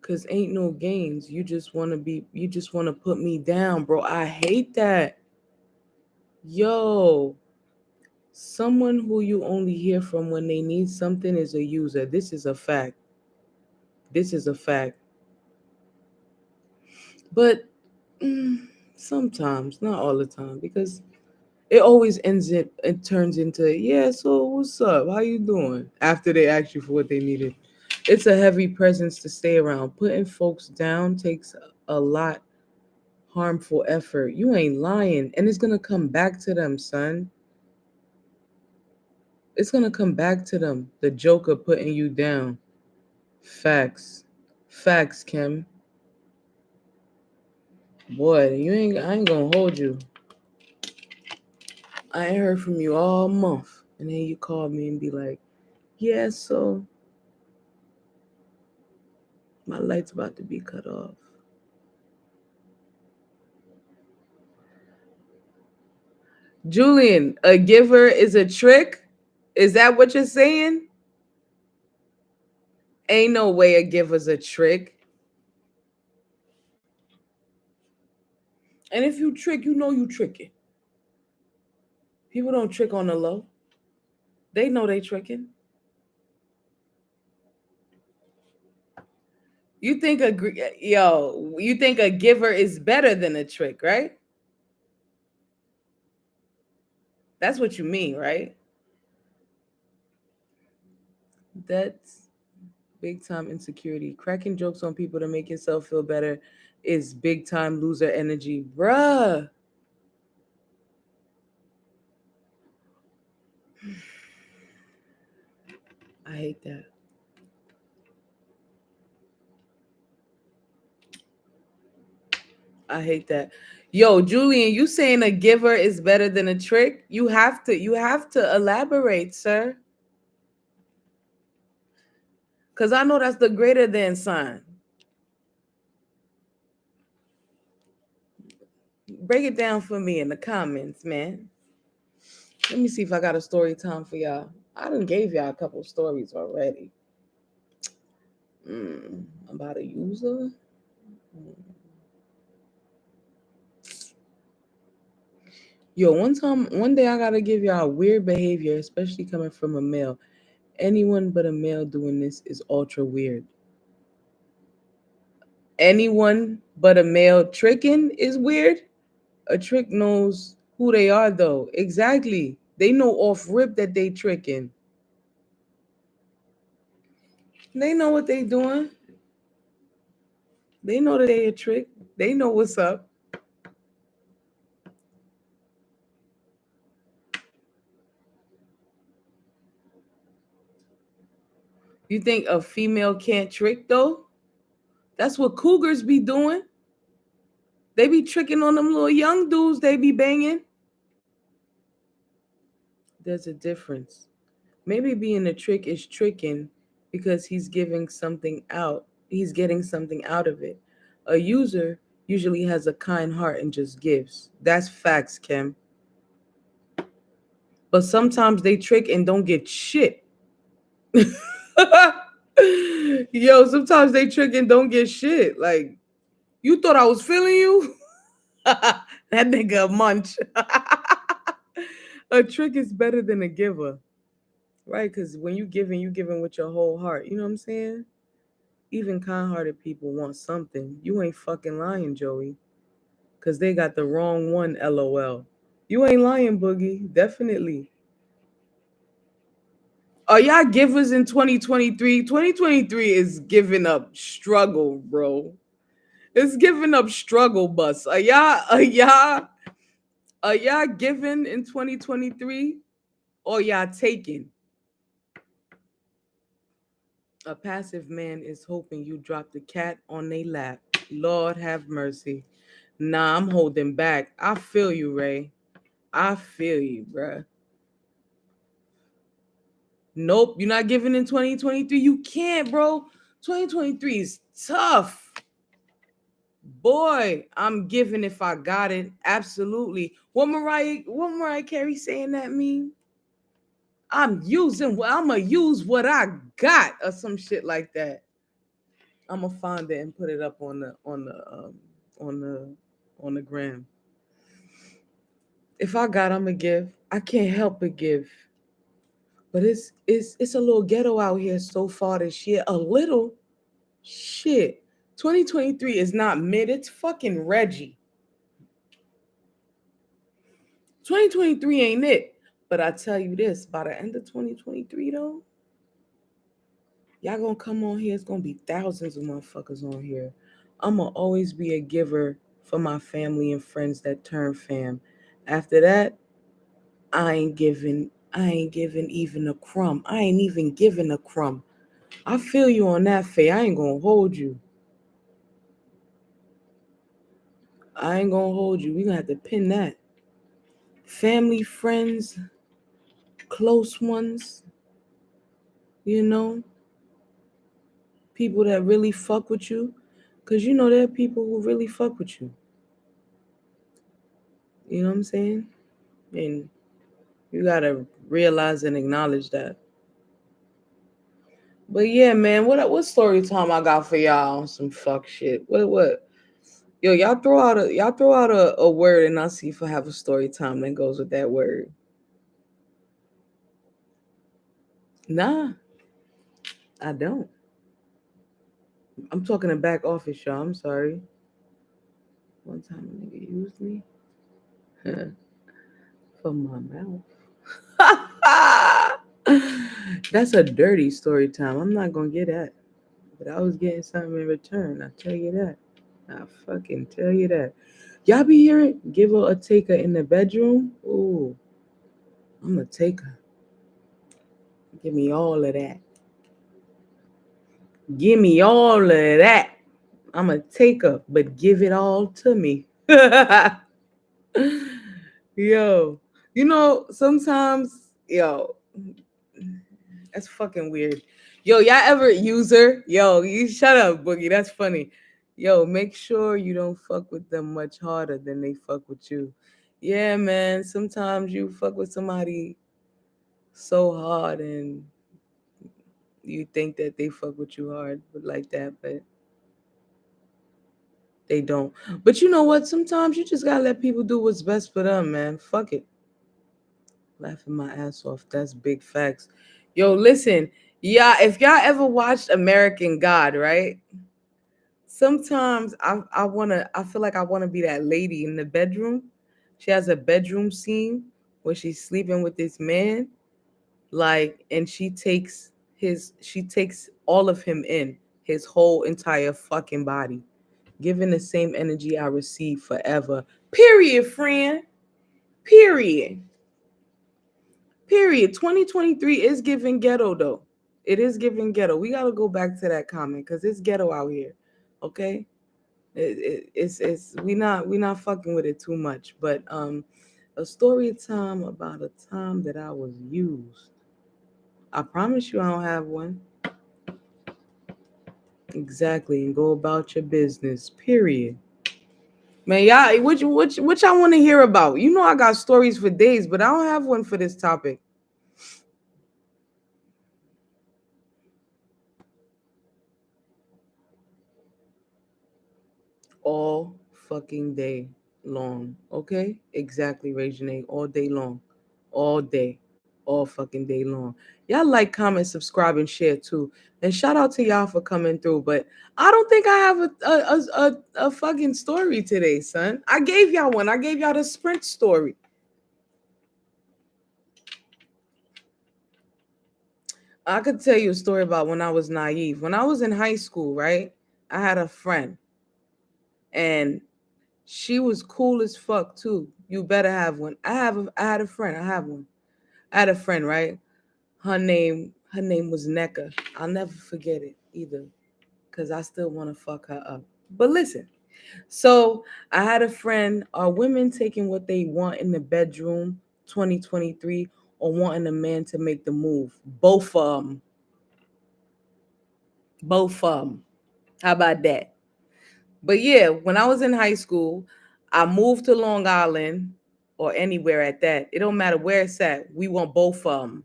Cause ain't no games. You just wanna put me down, bro. I hate that. Yo, someone who you only hear from when they need something is a user. This is a fact. This is a fact. But sometimes, not all the time, because it turns into, yeah, so what's up? How you doing? After they ask you for what they needed. It's a heavy presence to stay around. Putting folks down takes a lot harmful effort. You ain't lying. And it's gonna come back to them, son. It's gonna come back to them. The joker putting you down. Facts. Facts, Kim. Boy, I ain't gonna hold you. I ain't heard from you all month. And then you call me and be like, yeah, so my light's about to be cut off. Julian, a giver is a trick? Is that what you're saying? Ain't no way a giver's a trick. And if you trick, you know you tricking. People don't trick on the low. They know they tricking. You think a giver is better than a trick, right? That's what you mean, right? That's big time insecurity. Cracking jokes on people to make yourself feel better is big time loser energy. Bruh. I hate that. I hate that. Yo, Julian, you saying a giver is better than a trick? You have to elaborate, sir. Cause I know that's the greater than sign. Break it down for me in the comments, man. Let me see if I got a story time for y'all. I done gave y'all a couple stories already. About a user. Yo, one day I gotta give y'all weird behavior, especially coming from a male. Anyone but a male doing this is ultra weird. Anyone but a male tricking is weird. A trick knows who they are, though. Exactly. They know off rip that they tricking. They know what they doing. They know that they a trick. They know what's up. You think a female can't trick though? That's what cougars be doing. They be tricking on them little young dudes they be banging. There's a difference. Maybe being a trick is tricking because he's giving something out. He's getting something out of it. A user usually has a kind heart and just gives. That's facts, Kim. But sometimes they trick and don't get shit. Yo, sometimes they trick and don't get shit. Like, you thought I was feeling you? That nigga a munch. A trick is better than a giver. right? Because when you giving with your whole heart. You know what I'm saying? Even kind-hearted people want something. You ain't fucking lying, Joey. Because they got the wrong one, LOL. You ain't lying, Boogie. Definitely. Are y'all givers in 2023? 2023 is giving up struggle, bro. It's giving up struggle bus. Are y'all giving in 2023? Or y'all taking? A passive man is hoping you drop the cat on their lap. Lord have mercy. Nah, I'm holding back. I feel you, Ray. I feel you, bruh. Nope, you're not giving in 2023. You can't, bro. 2023 is tough. Boy, I'm giving if I got it. Absolutely. What Mariah Carey saying that mean? I'ma use what I got or some shit like that. I'ma find it and put it up on the on the gram. If I got, I'ma give. I can't help but give. But it's a little ghetto out here so far this year. A little shit. 2023 is not mid, it's fucking Reggie. 2023 ain't it. But I tell you this, by the end of 2023 though, y'all gonna come on here. It's gonna be thousands of motherfuckers on here. I'ma always be a giver for my family and friends that turn fam. After that, I ain't giving even a crumb. I ain't even giving a crumb. I feel you on that, Faye. I ain't gonna hold you. I ain't gonna hold you. We gonna have to pin that. Family, friends, close ones, you know, people that really fuck with you. Cause you know there are people who really fuck with you. You know what I'm saying? And you gotta realize and acknowledge that. But yeah, man, what story time I got for y'all on some fuck shit? What? Yo, y'all throw out a word and I'll see if I have a story time that goes with that word. Nah, I don't. I'm talking to back office, y'all. I'm sorry. One time a nigga used me for my mouth. That's a dirty story time. I'm not gonna get that. But I was getting something in return. I tell you that. I fucking tell you that. Y'all be hearing give her a taker in the bedroom? Ooh, I'm a taker. Give me all of that. Give me all of that. I'm a taker, but give it all to me. Yo, sometimes, yo, that's fucking weird. Yo, y'all ever user? Yo, you shut up, Boogie. That's funny. Yo, make sure you don't fuck with them much harder than they fuck with you. Yeah, man. Sometimes you fuck with somebody so hard and you think that they fuck with you hard, but like that, but they don't. But you know what? Sometimes you just gotta let people do what's best for them, man. Fuck it. Laughing my ass off. That's big facts. Yo, listen, yeah, if y'all ever watched American God, right? Sometimes I feel like I wanna be that lady in the bedroom. She has a bedroom scene where she's sleeping with this man, like, and she takes all of him in, his whole entire fucking body, giving the same energy I receive forever. Period, friend. Period. Period. 2023 is giving ghetto though. It is giving ghetto. We gotta go back to that comment because it's ghetto out here. Okay. It's we not fucking with it too much. But a story time about a time that I was used. I promise you I don't have one. Exactly. And go about your business. Period. Man, y'all, which I want to hear about. You know I got stories for days, but I don't have one for this topic. All fucking day long. Okay? Exactly, Regine. All day long. All day. all fucking day long. Y'all like, comment, subscribe, and share too. And shout out to y'all for coming through. But I don't think I have a fucking story today, son. I gave y'all one. I gave y'all the Sprint story. I could tell you a story about when I was naive. When I was in high school, right? I had a friend, and she was cool as fuck too. You better have one. I had a friend. I have one. I had a friend, right? Her name was Neka. I'll never forget it either, because I still want to fuck her up. But listen, so I had a friend. Are women taking what they want in the bedroom 2023, or wanting a man to make the move? Both of them. Both of them. How about that? But yeah, when I was in high school, I moved to Long Island or anywhere at that. It don't matter where it's at. We want both of them.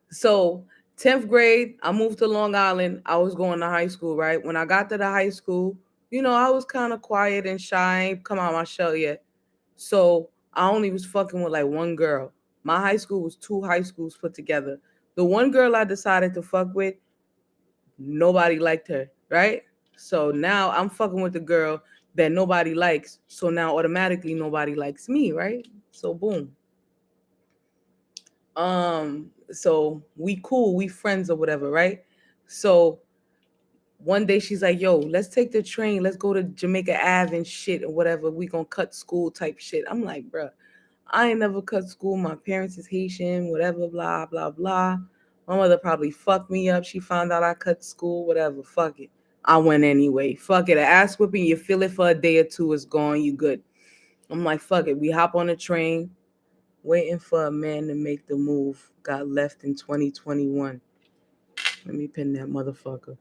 So 10th grade, I moved to Long Island. I was going to high school, right? When I got to the high school, I was kind of quiet and shy. I ain't come out my shell yet. So I only was fucking with like one girl. My high school was two high schools put together. The one girl I decided to fuck with, nobody liked her, right? So now I'm fucking with the girl that nobody likes. So now automatically nobody likes me, right? So boom. So we cool, we friends or whatever, right? So one day she's like, yo, let's take the train, let's go to Jamaica Ave and shit or whatever. We gonna cut school type shit. I'm like, bruh, I ain't never cut school. My parents is Haitian, whatever, blah, blah, blah. My mother probably fucked me up. She found out I cut school, whatever. Fuck it. I went anyway. Fuck it. An ass whipping, you feel it for a day or two, it's gone, you good. I'm like, fuck it. We hop on the train, waiting for a man to make the move. Got left in 2021. Let me pin that motherfucker.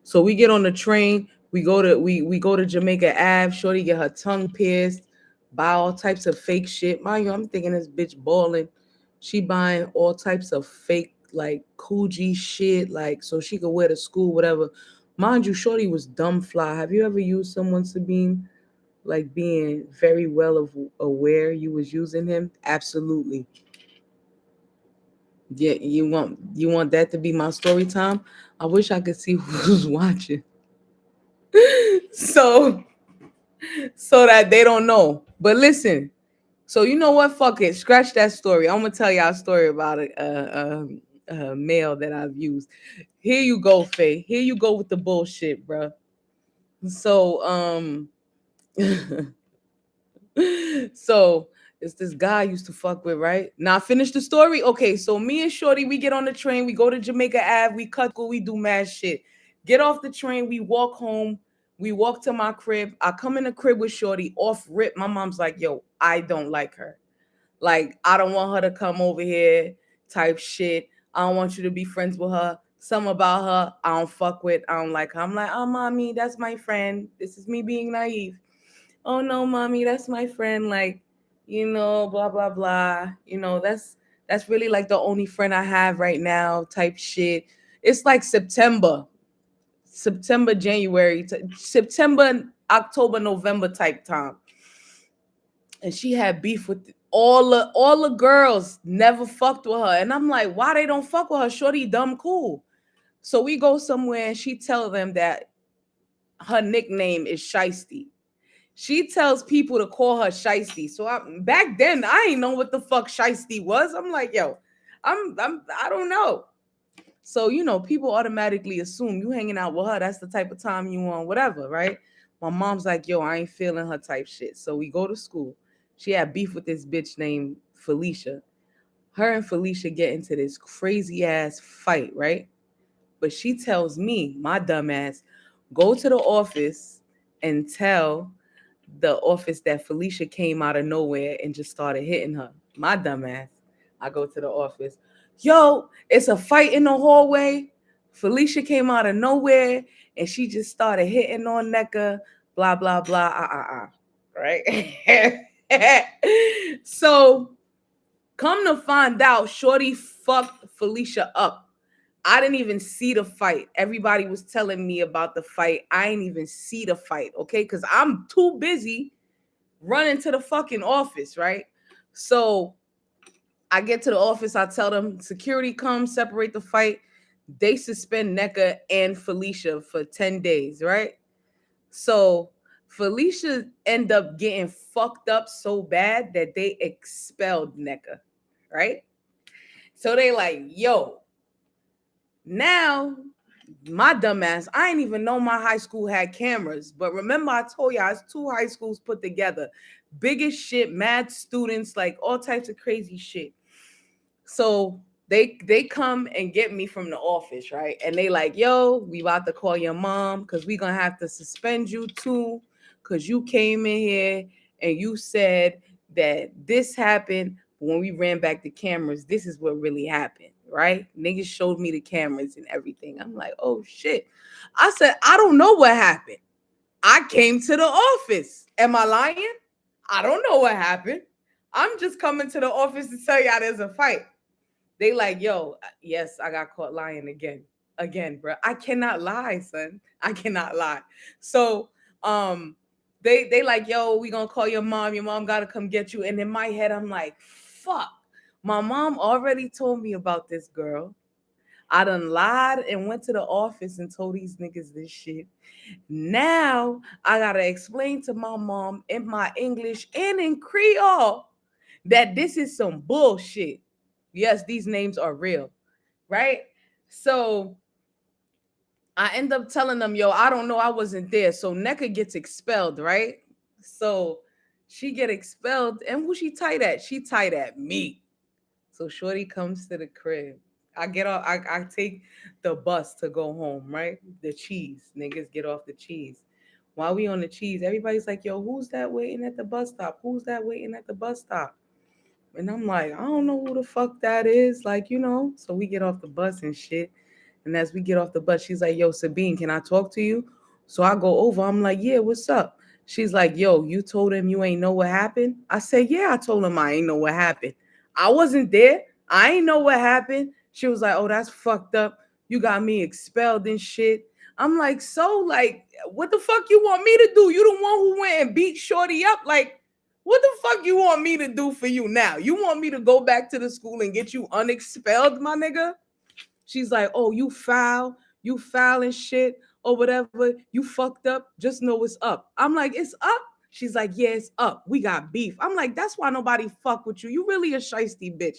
So we get on the train. We go to Jamaica Ave. Shorty get her tongue pierced. Buy all types of fake shit. Mind you, I'm thinking this bitch balling. She buying all types of fake like Coogee shit, like so she could wear to school, whatever. Mind you, Shorty was dumb fly. Have you ever used someone, Sabine, like being very well aware you was using him? Absolutely. Yeah, you want that to be my story time? I wish I could see who's watching. so so that they don't know. But listen, so you know what? Fuck it. Scratch that story. I'm gonna tell y'all a story about a male that I've used. Here you go, Faye. Here you go with the bullshit, bro. So so it's this guy I used to fuck with, right? Now finish the story. Okay, so me and Shorty, we get on the train, we go to Jamaica Ave, we cut school, we do mad shit. Get off the train, we walk home, we walk to my crib. I come in the crib with Shorty, off rip. My mom's like, yo, I don't like her. Like, I don't want her to come over here, type shit. I don't want you to be friends with her. Something about her, I don't fuck with. I don't like her. I'm like, oh, mommy, that's my friend. This is me being naive. Oh no, mommy, that's my friend. Like, blah blah blah. That's really like the only friend I have right now. Type shit. It's like September, January, September, October, November type time, and she had beef with all the girls. Never fucked with her, and I'm like, why they don't fuck with her? Shorty, dumb, cool. So we go somewhere, and she tell them that her nickname is Shiesty. She tells people to call her Shiesty. So back then I ain't know what the fuck Shiesty was. I'm like, yo, I don't know. So people automatically assume you hanging out with her. That's the type of time you want, whatever, right? My mom's like, yo, I ain't feeling her type shit. So we go to school. She had beef with this bitch named Felicia. Her and Felicia get into this crazy ass fight, right? But she tells me, my dumb ass, go to the office and tell the office that Felicia came out of nowhere and just started hitting her. My dumb ass. I go to the office. Yo, it's a fight in the hallway. Felicia came out of nowhere and she just started hitting on Neka, blah, blah, blah, right? So come to find out, Shorty fucked Felicia up. I didn't even see the fight. Everybody was telling me about the fight. I ain't even see the fight, okay? Because I'm too busy running to the fucking office, right? So I get to the office, I tell them security come, separate the fight. They suspend NECA and Felicia for 10 days, right? So Felicia end up getting fucked up so bad that they expelled NECA, right? So they like, yo, now my dumbass, I didn't even know my high school had cameras. But remember, I told y'all it's 2 high schools put together. Biggest shit, mad students, like all types of crazy shit. So they come and get me from the office, right? And they like, yo, we about to call your mom because we gonna have to suspend you too, because you came in here and you said that this happened. When we ran back the cameras, this is what really happened, right? Niggas showed me the cameras and everything. I'm like, oh shit. I said, I don't know what happened. I came to the office. Am I lying? I don't know what happened. I'm just coming to the office to tell y'all there's a fight. They like, yo, yes, I got caught lying again, bro. I cannot lie, son. I cannot lie. So, they like, yo, we gonna call your mom. Your mom gotta come get you. And in my head, I'm like, fuck. My mom already told me about this girl. I done lied and went to the office and told these niggas this shit. Now I gotta explain to my mom in my English and in Creole that this is some bullshit. Yes, these names are real, right? So I end up telling them, yo, I don't know, I wasn't there. So NECA gets expelled, right? So she get expelled, and who she tight at? She tight at me. So Shorty comes to the crib. I get off, I take the bus to go home, right? The cheese. Niggas get off the cheese. While we on the cheese, everybody's like, yo, who's that waiting at the bus stop? Who's that waiting at the bus stop? And I'm like, I don't know who the fuck that is. Like, you know. So we get off the bus and shit. And as we get off the bus, she's like, yo, Sabine, can I talk to you? So I go over. I'm like, yeah, what's up? She's like, yo, you told him you ain't know what happened? I said, yeah, I told him I ain't know what happened. I wasn't there. I ain't know what happened. She was like, oh, that's fucked up. You got me expelled and shit. I'm like, so, like, what the fuck you want me to do? You the one who went and beat Shorty up? Like, what the fuck you want me to do for you now? You want me to go back to the school and get you unexpelled, my nigga? She's like, oh, you foul and shit, or whatever. You fucked up. Just know it's up. I'm like, it's up. She's like, yeah, it's up. We got beef. I'm like, that's why nobody fuck with you. You really a shiesty bitch.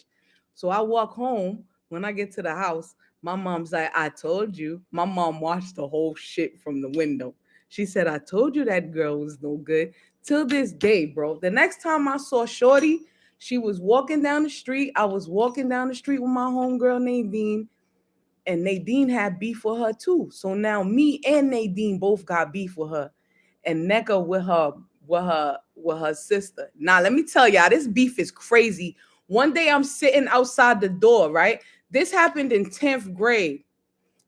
So I walk home. When I get to the house, my mom's like, I told you. My mom watched the whole shit from the window. She said, I told you that girl was no good. Till this day, bro. The next time I saw Shorty, she was walking down the street. I was walking down the street with my homegirl Nadine, and Nadine had beef with her too. So now me and Nadine both got beef with her, and NECA with her sister. Now let me tell y'all, this beef is crazy. One day I'm sitting outside the door, right? This happened in 10th grade.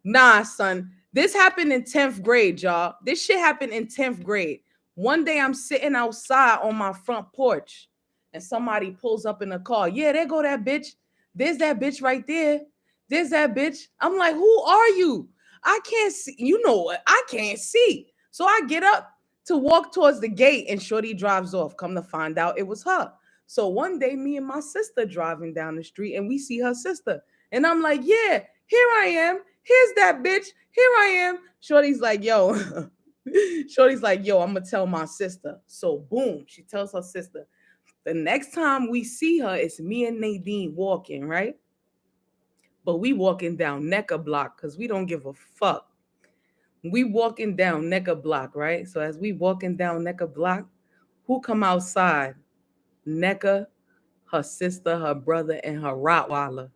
Nah, son. This happened in 10th grade, y'all. This shit happened in 10th grade. One day I'm sitting outside on my front porch and somebody pulls up in a car. Yeah, there go that bitch. There's that bitch right there. There's that bitch. I'm like, who are you? I can't see. You know what? I can't see. So I get up to walk towards the gate and Shorty drives off. Come to find out it was her. So one day, me and my sister driving down the street and we see her sister. And I'm like, yeah, here I am. Here's that bitch. Here I am. Shorty's like, yo. Shorty's like, yo, I'm going to tell my sister. So boom, she tells her sister. The next time we see her, it's me and Nadine walking, right? But we walking down NECA block because we don't give a fuck. We walking down NECA block, right? So as we walking down NECA block, who come outside? NECA, her sister, her brother, and her Rottweiler.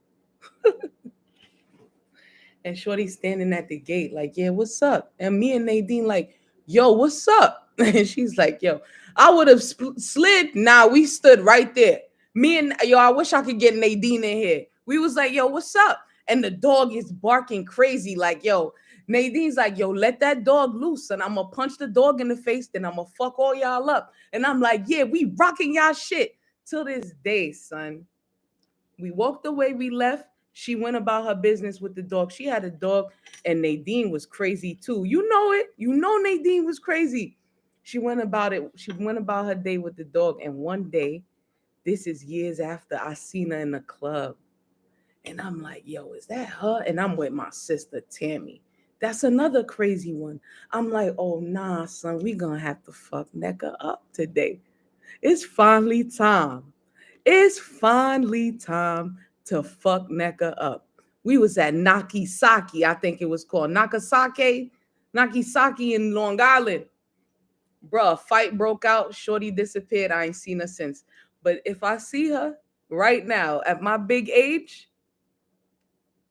And Shorty standing at the gate like, yeah, what's up? And me and Nadine like, yo, what's up? And she's like, yo, I would have slid. Nah, we stood right there. Me and, yo, I wish I could get Nadine in here. We was like, yo, what's up? And the dog is barking crazy like, yo, Nadine's like, yo, let that dog loose. And I'm going to punch the dog in the face. Then I'm going to fuck all y'all up. And I'm like, yeah, we rocking y'all shit. Till this day, son. We walked away, we left. She went about her business with the dog. She had a dog, and Nadine was crazy too. You know it. You know Nadine was crazy. She went about it. She went about her day with the dog, and one day This is years after I seen her in the club. And I'm like, yo, is that her? And I'm with my sister Tammy. That's another crazy one. I'm like, oh nah, son, we gonna have to fuck Nneka up today. It's finally time. It's finally time to fuck Nneka up. We was at Nakisaki, I think it was called Nakisaki in Long Island. Bruh, a fight broke out. Shorty disappeared. I ain't seen her since. But if I see her right now at my big age,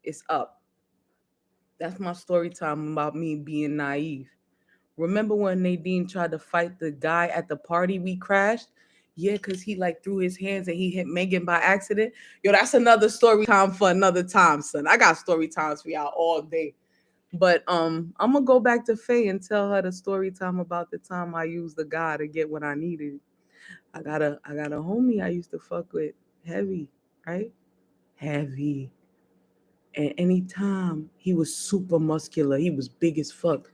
it's up. That's my story time about me being naive. Remember when Nadine tried to fight the guy at the party we crashed? Yeah, because he like threw his hands and he hit Megan by accident. Yo, that's another story time for another time, son. I got story times for y'all all day. But I'm gonna go back to Faye and tell her the story time about the time I used the guy to get what I needed. I got a homie I used to fuck with, heavy, right? Heavy. And anytime he was super muscular, he was big as fuck.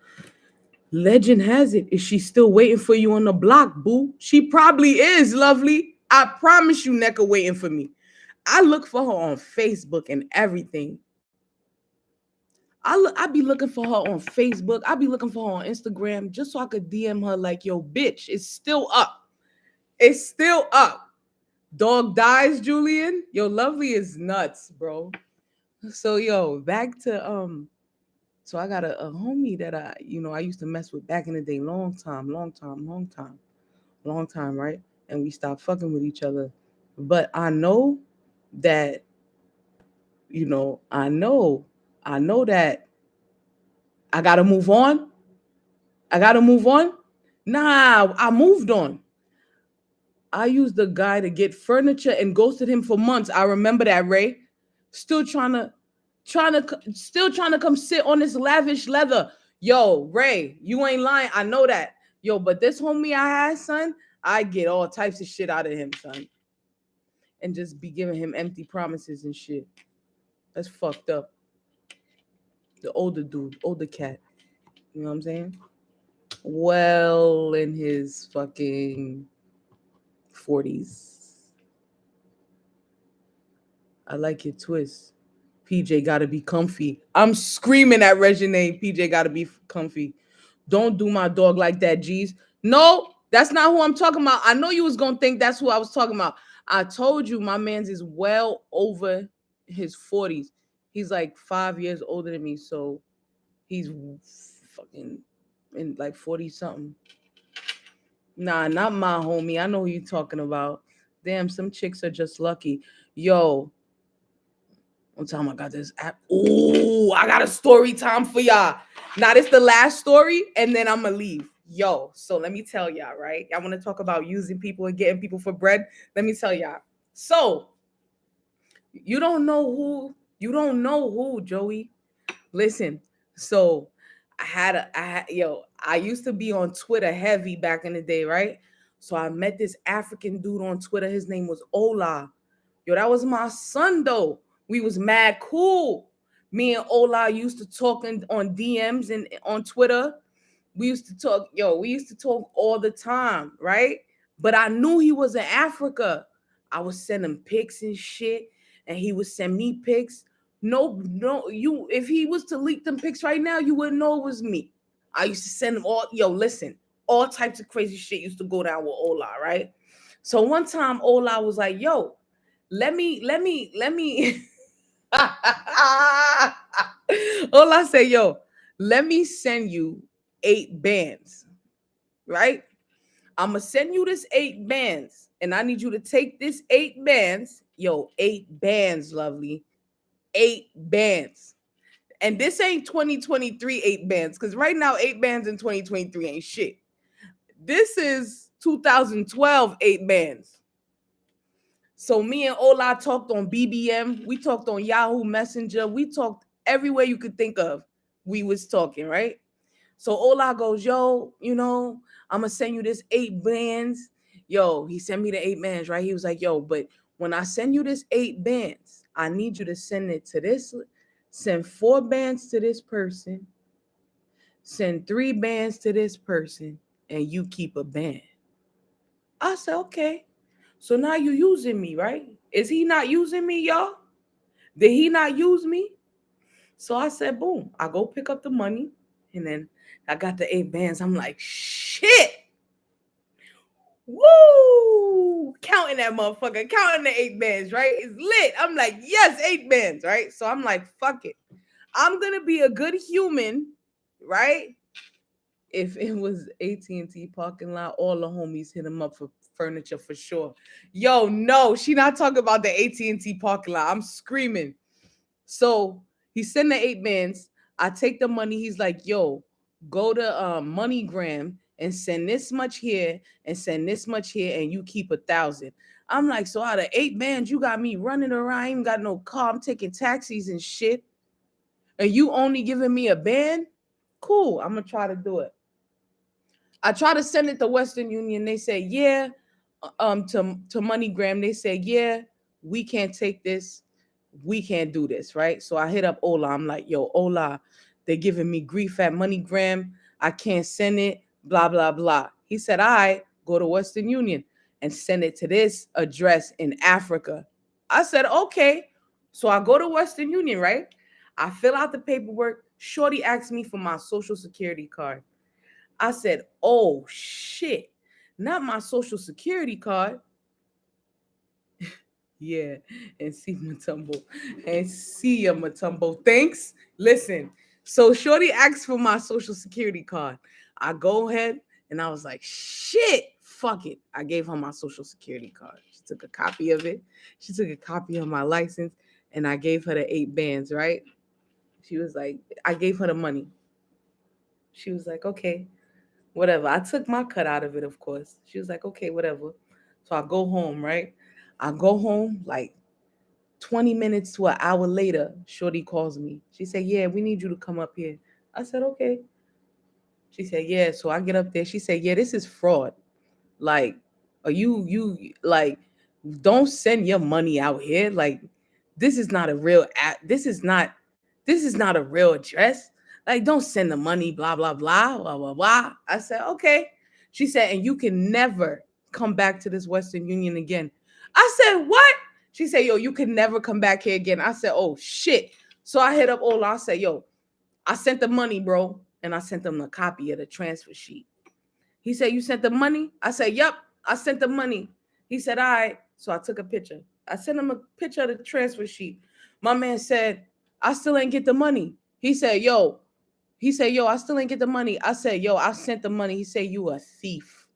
Legend has it, is she still waiting for you on the block, boo? She probably is, lovely. I promise you, Nneka waiting for me. I look for her on Facebook and everything. I be looking for her on Facebook. I be looking for her on Instagram just so I could DM her like, yo, bitch, it's still up. It's still up. Dog dies, Julian. Yo, lovely is nuts, bro. So yo, back to so I got a homie that I used to mess with back in the day, long time, right? And we stopped fucking with each other. But I know that, I know that I gotta move on. I gotta move on. Nah, I moved on. I used the guy to get furniture and ghosted him for months. I remember that, Ray. Still still trying to come sit on this lavish leather. Yo, Ray, you ain't lying. I know that. Yo, but this homie I had, son, I get all types of shit out of him, son. And just be giving him empty promises and shit. That's fucked up. The older dude, older cat. You know what I'm saying? Well, in his fucking 40s. I like your twist. PJ gotta be comfy. I'm screaming at Regine. PJ gotta be comfy. Don't do my dog like that, G's. No, that's not who I'm talking about. I know you was gonna think that's who I was talking about. I told you my man's is well over his 40s. He's like 5 years older than me, so he's fucking in like 40 something. Nah, not my homie. I know who you talking about. Damn, some chicks are just lucky. Yo, one time I got this app. Ooh, I got a story time for y'all. Now, this the last story, and then I'm gonna leave. Yo, so let me tell y'all, right? Y'all want to talk about using people and getting people for bread? Let me tell y'all. So, you don't know who, Joey. Listen, so I used to be on Twitter heavy back in the day, right? So I met this African dude on Twitter. His name was Ola. Yo, that was my son though. We was mad cool. Me and Ola used to talk on DMs and on Twitter. We used to talk, we used to talk all the time, right? But I knew he was in Africa. I was sending pics and shit, and he would send me pics. No, if he was to leak them pics right now, you wouldn't know it was me. I used to send him listen, all types of crazy shit used to go down with Ola, right? So one time Ola was like, yo, let me. Ola said, yo, let me send you 8 bands, right? I'm gonna send you this 8 bands, and I need you to take this 8 bands. Yo, 8 bands, lovely. 8 bands. And this ain't 2023 8 bands, because right now 8 bands in 2023 ain't shit. This is 2012 8 bands. So me and Ola talked on BBM. We talked on Yahoo Messenger. We talked everywhere you could think of. We was talking, right? So Ola goes, yo, I'm going to send you this 8 bands. Yo, he sent me the 8 bands, right? He was like, yo, but when I send you this 8 bands, I need you to send it to this. Send 4 bands to this person. Send 3 bands to this person. And you keep a band. I said, okay. So now you using me, right? Is he not using me, y'all? Did he not use me? So I said, boom, I go pick up the money. And then I got the 8 bands. I'm like, shit. Woo! Counting that motherfucker, counting the 8 bands, right? It's lit. I'm like, yes, 8 bands, right? So I'm like, fuck it. I'm gonna be a good human, right? If it was AT&T parking lot, all the homies hit him up for furniture for sure. Yo, no, she not talking about the AT&T parking lot. I'm screaming. So he sent the 8 bands. I take the money. He's like, yo, go to MoneyGram and send this much here and send this much here, and you keep 1,000. I'm like, so out of 8 bands, you got me running around. I ain't got no car. I'm taking taxis and shit. And you only giving me a band? Cool. I'm gonna try to do it. I try to send it to Western Union. They say, yeah. To MoneyGram, they say, yeah, we can't take this. We can't do this, right? So I hit up Ola. I'm like, yo, Ola, they're giving me grief at MoneyGram. I can't send it, blah, blah, blah. He said, all right, go to Western Union and send it to this address in Africa. I said, okay. So I go to Western Union, right? I fill out the paperwork. Shorty asked me for my social security card. I said, oh shit, not my social security card. Yeah, and see Matumbo. And see ya, Matumbo. Thanks. Listen. So Shorty asked for my social security card. I go ahead and I was like, shit, fuck it. I gave her my social security card. She took a copy of it. She took a copy of my license and I gave her the 8 bands, right? She was like, I gave her the money. She was like, okay, whatever. I took my cut out of it, of course. She was like, okay, whatever. So I go home, right? I go home like 20 minutes to an hour later. Shorty calls me. She said, yeah, we need you to come up here. I said, okay. She said, yeah. So I get up there. She said, yeah, this is fraud. Like, are you like, don't send your money out here. Like, this is not a real app. This is not a real address. Like, don't send the money, blah, blah, blah, blah, blah, blah. I said, okay. She said, and you can never come back to this Western Union again. I said, what? She said, yo, you can never come back here again. I said, oh shit. So I hit up Ola. I said, yo, I sent the money, bro. And I sent him a copy of the transfer sheet. He said, you sent the money? I said, yep, I sent the money. He said, all right. So I took a picture. I sent him a picture of the transfer sheet. My man said, I still ain't get the money. He said, yo, I still ain't get the money. I said, yo, I sent the money. He said, you a thief.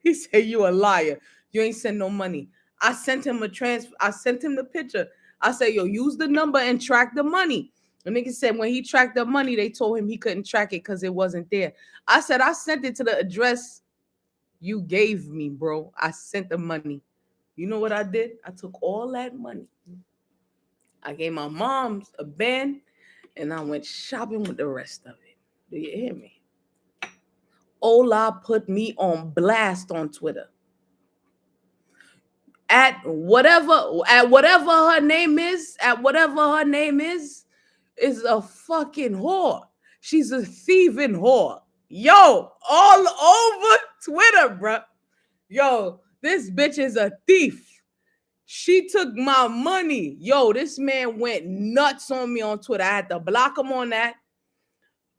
He said, you a liar. You ain't send no money. I sent him I sent him the picture. I said, yo, use the number and track the money. The nigga said when he tracked the money, they told him he couldn't track it because it wasn't there. I said, I sent it to the address you gave me, bro. I sent the money. You know what I did? I took all that money. I gave my mom's a band and I went shopping with the rest of it. Do you hear me? Ola put me on blast on Twitter. At whatever her name is, is a fucking whore. She's a thieving whore. Yo, all over Twitter, bruh. Yo, this bitch is a thief. She took my money. Yo, this man went nuts on me on Twitter. I had to block him on that.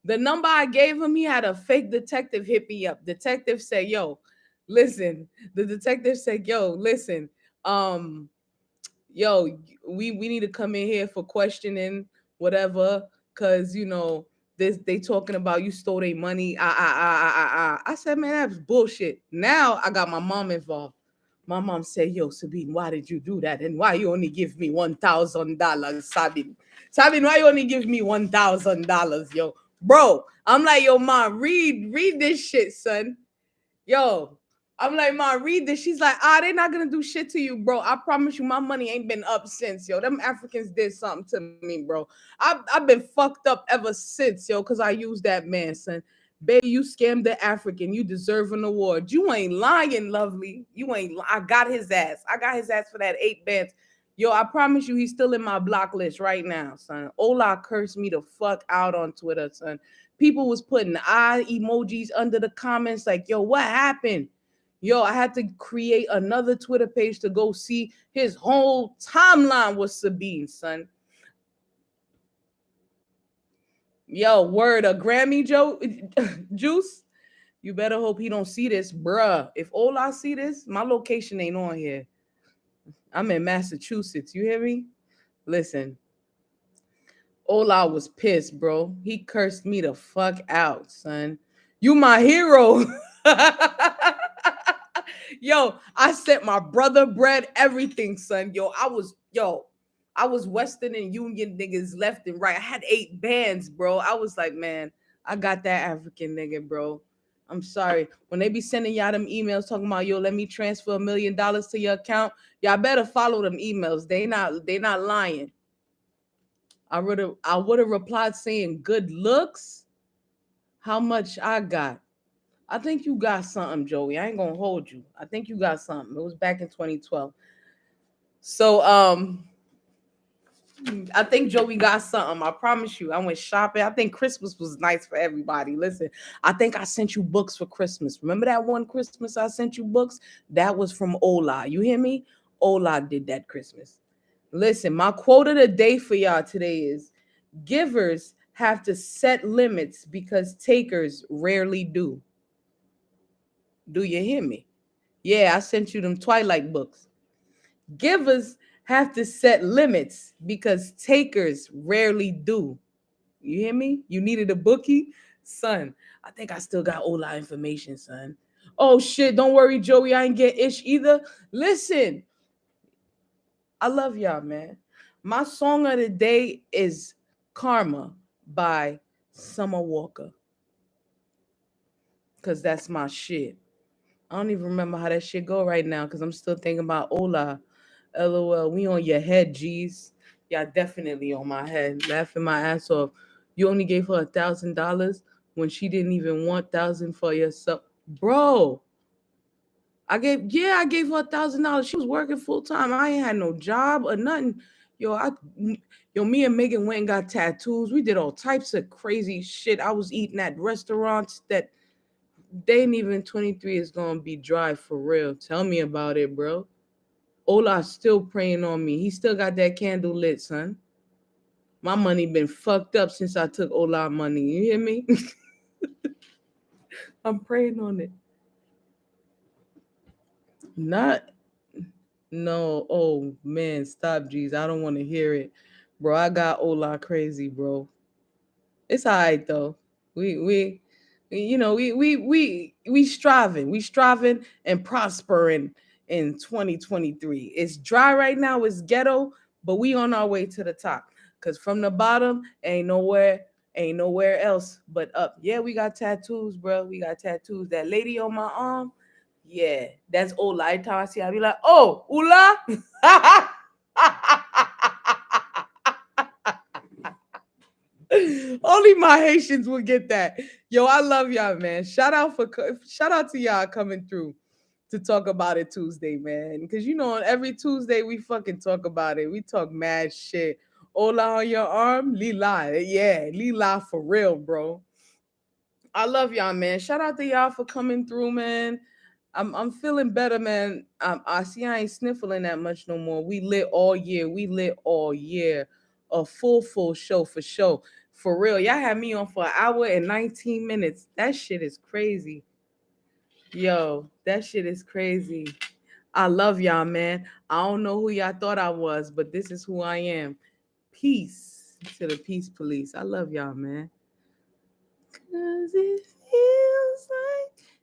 The number I gave him, he had a fake detective hit me up. Detective said, yo, listen. The detective said, yo, listen. Yo, we need to come in here for questioning, whatever, because they talking about you stole their money. I said, man, that's bullshit. Now I got my mom involved. My mom said, yo, Sabine, why did you do that? And why you only give me $1,000, Sabine? Sabine, why you only give me $1,000, yo? Bro, I'm like, yo, mom, read this shit, son. Yo, I'm like, mom, read this. She's like, they're not gonna do shit to you, bro. I promise you, my money ain't been up since, yo. Them Africans did something to me, bro. I've been fucked up ever since, yo, because I used that man, son. Baby, you scammed the African. You deserve an award. You ain't lying, lovely. You ain't. I got his ass. I got his ass for that 8 bands. Yo, I promise you, he's still in my block list right now, son. Ola cursed me the fuck out on Twitter, son. People was putting eye emojis under the comments like, yo, what happened? Yo, I had to create another Twitter page to go see his whole timeline was Sabine, son. Yo, word, a Grammy juice. You better hope he don't see this, bruh. If Ola see this, my location ain't on here. I'm in Massachusetts. You hear me? Listen, Ola was pissed, bro. He cursed me the fuck out, son. You my hero. Yo, I sent my brother bread, everything, son. I was Western and Union niggas left and right. I had 8 bands, bro. I was like, man, I got that African nigga, bro. I'm sorry. When they be sending y'all them emails talking about, yo, let me transfer $1 million to your account, y'all better follow them emails. They not lying. I would have replied saying good looks. How much I got? I think you got something, Joey. I ain't gonna hold you. I think you got something. It was back in 2012. So I think Joey got something. I promise you. I went shopping. I think Christmas was nice for everybody. Listen, I think I sent you books for Christmas. Remember that one Christmas I sent you books? That was from Ola. You hear me? Ola did that Christmas. Listen, my quote of the day for y'all today is givers have to set limits because takers rarely do. Do you hear me? Yeah, I sent you them Twilight books. Givers have to set limits because takers rarely do. You hear me? You needed a bookie? Son, I think I still got all that information, son. Oh shit, don't worry, Joey. I ain't get ish either. Listen, I love y'all, man. My song of the day is Karma by Summer Walker. Cause that's my shit. I don't even remember how that shit go right now because I'm still thinking about Ola. LOL, we on your head, G's. Yeah, definitely on my head. Laughing my ass off. You only gave her $1,000 when she didn't even want 1,000 for yourself. Bro, I gave her $1,000. She was working full time. I ain't had no job or nothing. Yo, me and Megan went and got tattoos. We did all types of crazy shit. I was eating at restaurants that they ain't even 23 is gonna be dry for real. Tell me about it, bro. Ola's still praying on me. He still got that candle lit, son. My money been fucked up since I took Ola money. You hear me? I'm praying on it. Not no. Oh man, stop, G's. I don't want to hear it, bro. I got Ola crazy, bro. It's alright though. We we striving. We striving and prospering in 2023. It's dry right now, it's ghetto, but we on our way to the top. Cause from the bottom ain't nowhere else but up. Yeah, we got tattoos, bro. We got tattoos. That lady on my arm, yeah, that's Ola. Every time I see her, I be like, oh, Ula. Only my Haitians will get that. Yo, I love y'all, man. Shout out to y'all coming through to talk about it Tuesday, man. Because you know, on every Tuesday we fucking talk about it. We talk mad shit. Ola on your arm, Lila. Yeah, Lila for real, bro. I love y'all, man. Shout out to y'all for coming through, man. I'm feeling better, man. I see I ain't sniffling that much no more. We lit all year. We lit all year. A full show for show. For real. Y'all had me on for an hour and 19 minutes. That shit is crazy. Yo, that shit is crazy. I love y'all, man. I don't know who y'all thought I was, but this is who I am. Peace to the peace police. I love y'all, man. 'Cause it feels